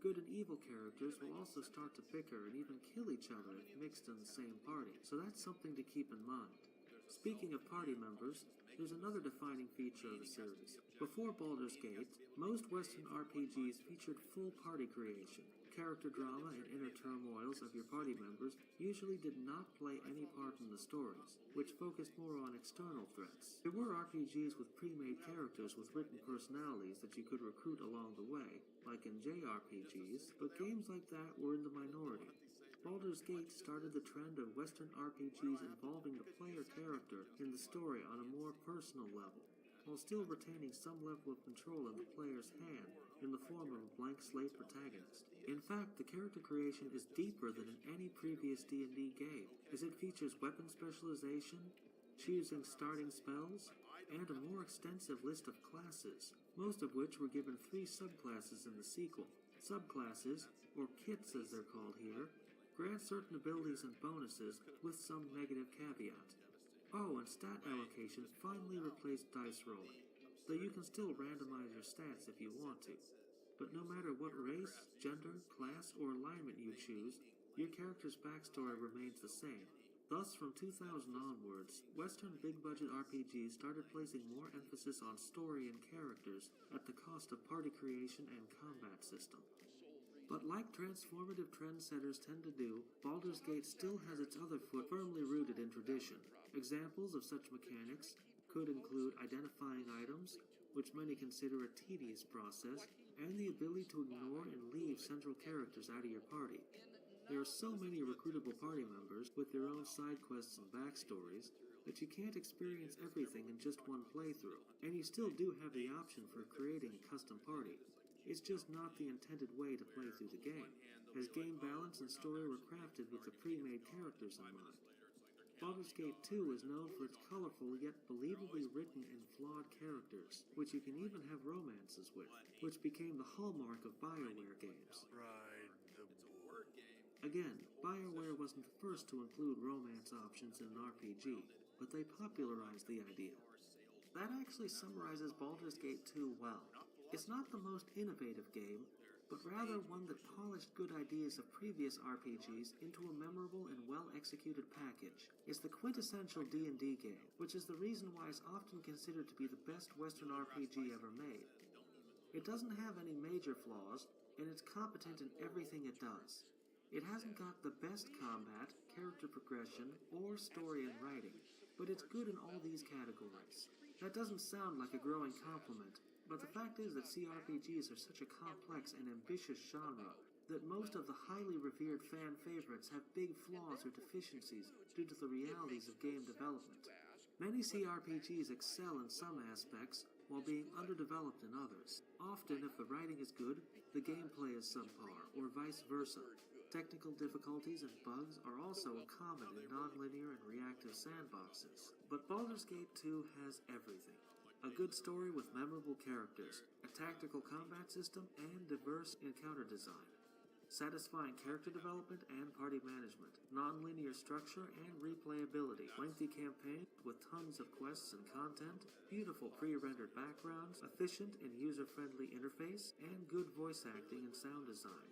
Good and evil characters will also start to bicker and even kill each other if mixed in the same party, so that's something to keep in mind. Speaking of party members, there's another defining feature of the series. Before Baldur's Gate, most Western RPGs featured full party creation. Character drama and inner turmoils of your party members usually did not play any part in the stories, which focused more on external threats. There were RPGs with pre-made characters with written personalities that you could recruit along the way, like in JRPGs, but games like that were in the minority. Baldur's Gate started the trend of Western RPGs involving the player character in the story on a more personal level, while still retaining some level of control in the player's hand in the form of a blank slate protagonist. In fact, the character creation is deeper than in any previous D&D game, as it features weapon specialization, choosing starting spells, and a more extensive list of classes, most of which were given 3 subclasses in the sequel. Subclasses, or kits as they're called here, grant certain abilities and bonuses with some negative caveat. Oh, and stat allocation finally replaced dice rolling, though you can still randomize your stats if you want to. But no matter what race, gender, class, or alignment you choose, your character's backstory remains the same. Thus, from 2000 onwards, Western big-budget RPGs started placing more emphasis on story and characters at the cost of party creation and combat system. But like transformative trendsetters tend to do, Baldur's Gate still has its other foot firmly rooted in tradition. Examples of such mechanics could include identifying items, which many consider a tedious process, and the ability to ignore and leave central characters out of your party. There are so many recruitable party members with their own side quests and backstories that you can't experience everything in just one playthrough, and you still do have the option for creating a custom party. It's just not the intended way to play through the game, as game balance and story were crafted with the pre-made characters in mind. Baldur's Gate 2 is known for its colorful yet believably written and flawed characters, which you can even have romances with, which became the hallmark of BioWare games. Again, BioWare wasn't the first to include romance options in an RPG, but they popularized the idea. That actually summarizes Baldur's Gate 2 well. It's not the most innovative game, but rather one that polished good ideas of previous RPGs into a memorable and well-executed package. It's the quintessential D&D game, which is the reason why it's often considered to be the best Western RPG ever made. It doesn't have any major flaws, and it's competent in everything it does. It hasn't got the best combat, character progression, or story and writing, but it's good in all these categories. That doesn't sound like a growing compliment, but the fact is that CRPGs are such a complex and ambitious genre that most of the highly revered fan favorites have big flaws or deficiencies due to the realities of game development. Many CRPGs excel in some aspects while being underdeveloped in others. Often, if the writing is good, the gameplay is subpar, or vice versa. Technical difficulties and bugs are also common in non-linear and reactive sandboxes. But Baldur's Gate 2 has everything. A good story with memorable characters, a tactical combat system, and diverse encounter design. Satisfying character development and party management, non-linear structure and replayability, lengthy campaigns with tons of quests and content, beautiful pre-rendered backgrounds, efficient and user-friendly interface, and good voice acting and sound design.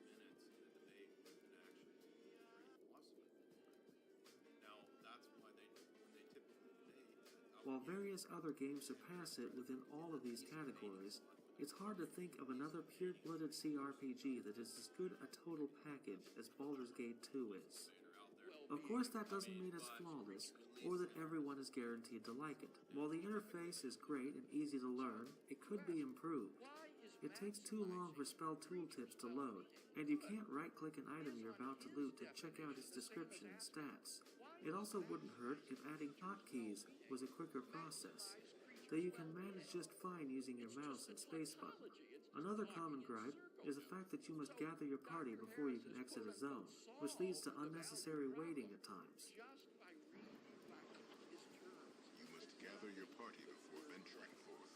While various other games surpass it within all of these categories, it's hard to think of another pure-blooded CRPG that is as good a total package as Baldur's Gate 2 is. Of course, that doesn't mean it's flawless, or that everyone is guaranteed to like it. While the interface is great and easy to learn, it could be improved. It takes too long for spell tooltips to load, and you can't right-click an item you're about to loot to check out its description and stats. It also wouldn't hurt if adding hotkeys was a quicker process, though you can manage just fine using your mouse and space button. Another common gripe is the fact that you must gather your party before you can exit a zone, which leads to unnecessary waiting at times. You must gather your party before venturing forth.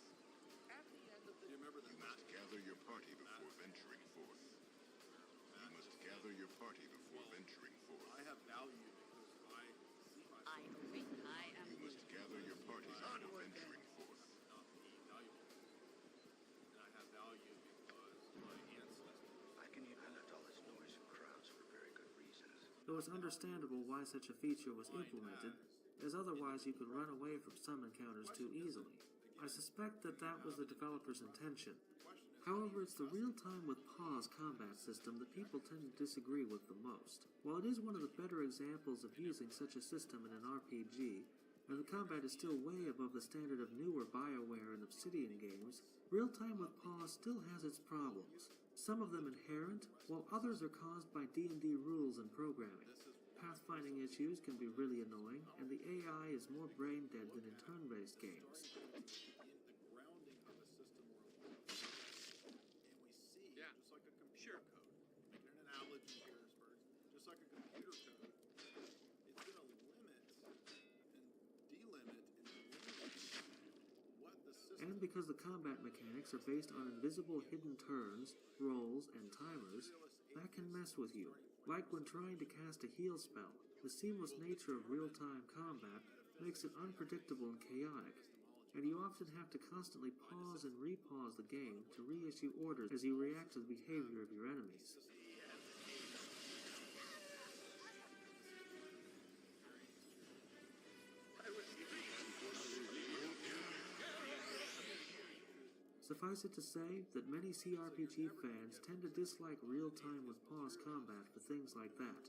You must gather your party before venturing forth. You must gather your party before venturing forth. I have value because I agree. I am. You must gather your party before venturing forth. not be valuable. And I have value because my ancestors. I can handle all this noise and crowds for very good reasons. Though it's understandable why such a feature was implemented, as otherwise you could run away from some encounters too easily. I suspect that was the developer's intention. However, it's the real-time with pause combat system that people tend to disagree with the most. While it is one of the better examples of using such a system in an RPG, and the combat is still way above the standard of newer BioWare and Obsidian games, real-time with pause still has its problems. Some of them inherent, while others are caused by D&D rules and programming. Pathfinding issues can be really annoying, and the AI is more brain-dead than in turn-based games. And because the combat mechanics are based on invisible hidden turns, rolls, and timers, that can mess with you. Like when trying to cast a heal spell, the seamless nature of real-time combat makes it unpredictable and chaotic, and you often have to constantly pause and repause the game to reissue orders as you react to the behavior of your enemies. Suffice it to say that many CRPG fans tend to dislike real-time with pause combat for things like that.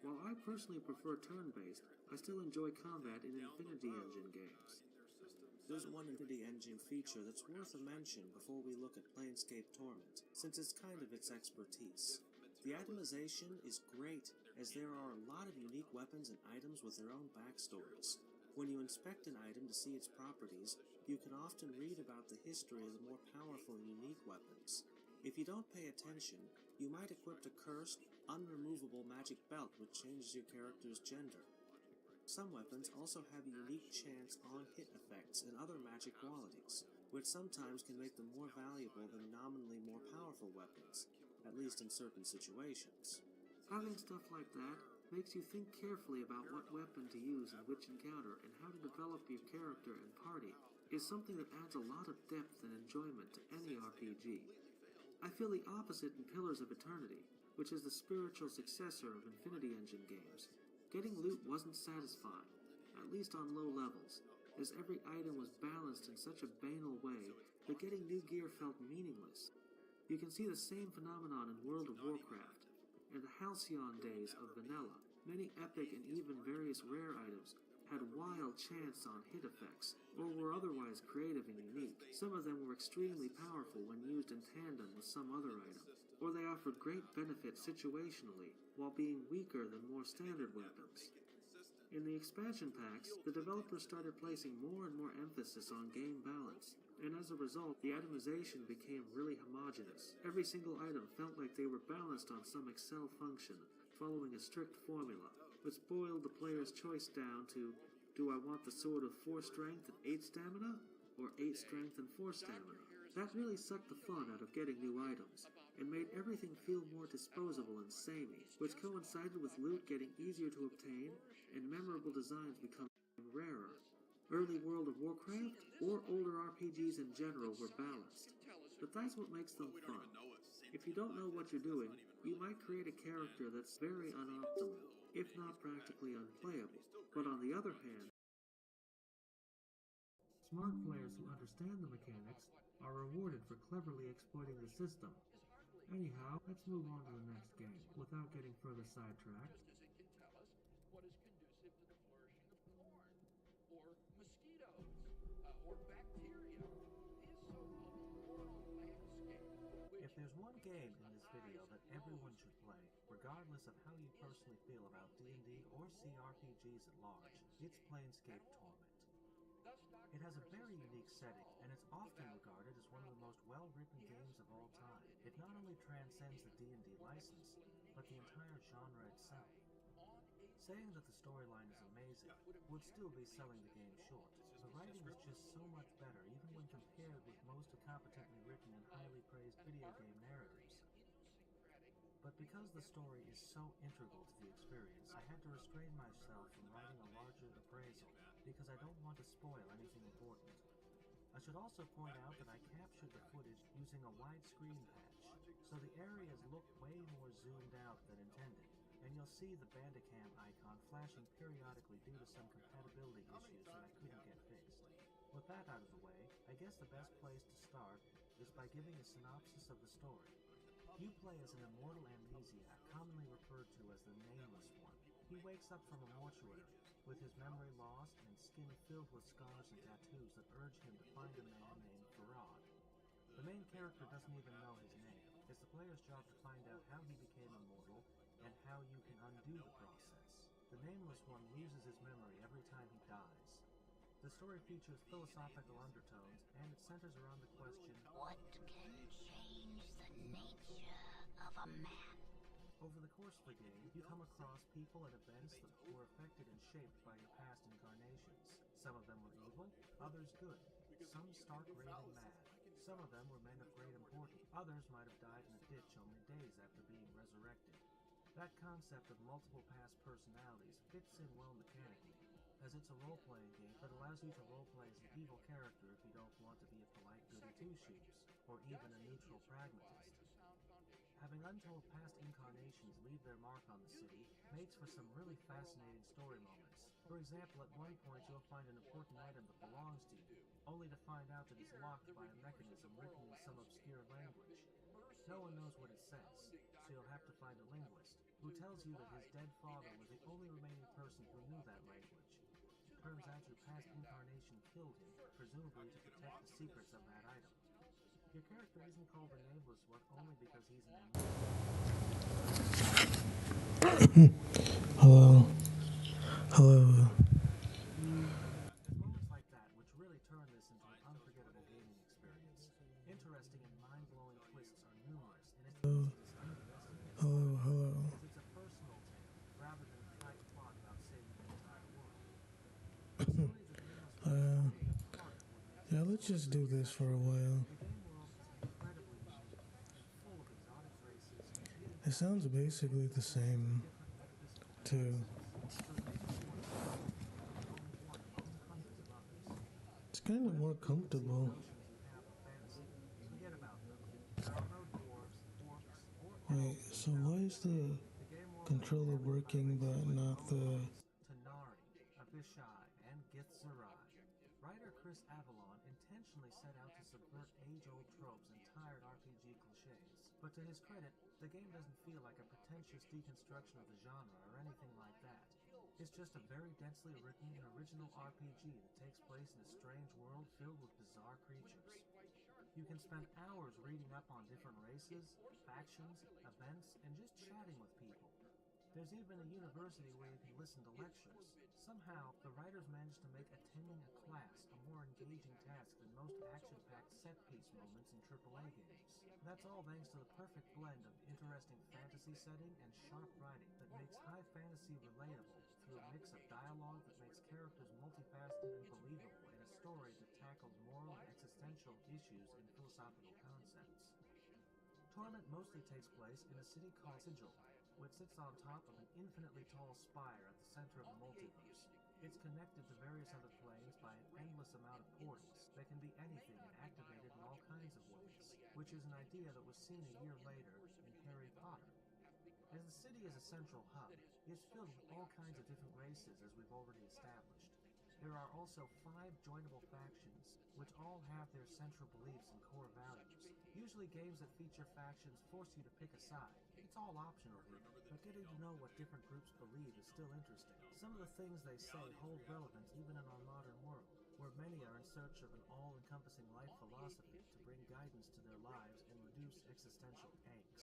While I personally prefer turn-based, I still enjoy combat in Infinity Engine games. There's one Infinity Engine feature that's worth a mention before we look at Planescape Torment, since it's kind of its expertise. The itemization is great, as there are a lot of unique weapons and items with their own backstories. When you inspect an item to see its properties, you can often read about the history of the more powerful and unique weapons. If you don't pay attention, you might equip a cursed, unremovable magic belt which changes your character's gender. Some weapons also have unique chance on-hit effects and other magic qualities, which sometimes can make them more valuable than nominally more powerful weapons, at least in certain situations. Having stuff like that makes you think carefully about what weapon to use in which encounter and how to develop your character and party is something that adds a lot of depth and enjoyment to any RPG. I feel the opposite in Pillars of Eternity, which is the spiritual successor of Infinity Engine games. Getting loot wasn't satisfying, at least on low levels, as every item was balanced in such a banal way that getting new gear felt meaningless. You can see the same phenomenon in World of Warcraft. In the halcyon days of vanilla, many epic and even various rare items had wild chance on hit effects, or were otherwise creative and unique. Some of them were extremely powerful when used in tandem with some other item, or they offered great benefit situationally, while being weaker than more standard weapons. In the expansion packs, the developers started placing more and more emphasis on game balance, and as a result, the itemization became really homogeneous. Every single item felt like they were balanced on some Excel function, following a strict formula, which boiled the player's choice down to, do I want the sword of 4 strength and 8 stamina, or 8 strength and 4 stamina? That really sucked the fun out of getting new items, and made everything feel more disposable and samey, which coincided with loot getting easier to obtain, and memorable designs becoming rarer. Early World of Warcraft, or older RPGs in general, were balanced, but that's what makes them fun. If you don't know what you're doing, you might create a character that's very unoptimal, if not practically unplayable. But on the other hand, smart players who understand the mechanics are rewarded for cleverly exploiting the system. Anyhow, let's move on to the next game, without getting further sidetracked. Just as it can tell us what is conducive to the flourishing of corn, or mosquitoes, or bacteria. This so-called floral landscape. If there's one game in this video that everyone should play, regardless of how you personally feel about D&D or CRPGs at large, it's Planescape Torment. It has a very unique setting, and it's often regarded as one of the most well-written games of all time. It not only transcends the D&D license, but the entire genre itself. Saying that the storyline is amazing would still be selling the game short. The writing is just so much better, even when compared with most competently written and highly praised video game narratives. But because the story is so integral to the experience, I had to restrain myself from writing a larger appraisal, because I don't want to spoil anything important. I should also point out that I captured the footage using a widescreen patch, so the areas look way more zoomed out than intended. and you'll see the Bandicam icon flashing periodically due to some compatibility issues that I couldn't get fixed. With that out of the way, I guess the best place to start is by giving a synopsis of the story. You play as an immortal amnesiac, commonly referred to as the Nameless One. He wakes up from a mortuary, with his memory lost and skin filled with scars and tattoos that urge him to find a man named Farad. The main character doesn't even know his name. It's the player's job to find out how he became immortal and how you can undo the process. The Nameless One loses his memory every time he dies. The story features philosophical undertones, and it centers around the question, what can change the nature of a man? Over the course of the game, you come across people and events that were affected and shaped by your past incarnations. Some of them were evil, others good. Some stark raving mad. Some of them were men of great importance. Others might have died in a ditch only days after being resurrected. That concept of multiple past personalities fits in well mechanically, as it's a role-playing game that allows you to role-play as an evil character if you don't want to be a polite goody two-shoes, or even a neutral pragmatist. Having untold past incarnations leave their mark on the city makes for some really fascinating story moments. For example, at one point you'll find an important item that belongs to you, only to find out that it's locked by a mechanism written in some obscure language. No one knows what it says, so you'll have to find a linguist, who tells you that his dead father was the only remaining person who knew that language. Turns out your past incarnation killed him, presumably to protect the secrets of that item. Your character isn't called the Nameless One only because he's an Hello. Hello. There's moments like that which really turn this into an unforgettable gaming experience. Interesting and mind-blowing twists are numerous, and it's easy to underestimate. Hello. It's a personal tale, rather than a tight plot about saving the entire world. The story of the Nameless One is only a part of what makes Yeah, let's just do this for a while. The game world is incredibly unique and full of exotic races and hidden It sounds basically the same, too. It's kind of more comfortable. Wait, so why is the controller working but not the... Tanari, Abishai, and Githzerai. Writer Chris Avalon intentionally set out to subvert age-old tropes and tired RPG cliches. But to his credit, the game doesn't feel like a pretentious deconstruction of the genre or anything like that. It's just a very densely written and original RPG that takes place in a strange world filled with bizarre creatures. You can spend hours reading up on different races, factions, events, and just chatting with people. There's even a university where you can listen to lectures. Somehow, the writers managed to make attending a class a more engaging task than most action-packed set-piece moments in AAA games. That's all thanks to the perfect blend of interesting fantasy setting and sharp writing that makes high fantasy relatable through a mix of dialogue that makes characters multifaceted and believable in a story that tackles moral and existential issues and philosophical concepts. Torment mostly takes place in a city called Sigil, which sits on top of an infinitely tall spire at the center of the multiverse. It's connected to various other planes by an endless amount of portals that can be anything and activated in all kinds of ways, which is an idea that was seen a year later in Harry Potter. As the city is a central hub, it's filled with all kinds of different races, as we've already established. There are also 5 joinable factions, which all have their central beliefs and core values. Usually games that feature factions force you to pick a side. It's all optional here, but getting to know what different groups believe is still interesting. Some of the things they say hold relevance even in our modern world, where many are in search of an all-encompassing life philosophy to bring guidance to their lives and reduce existential angst.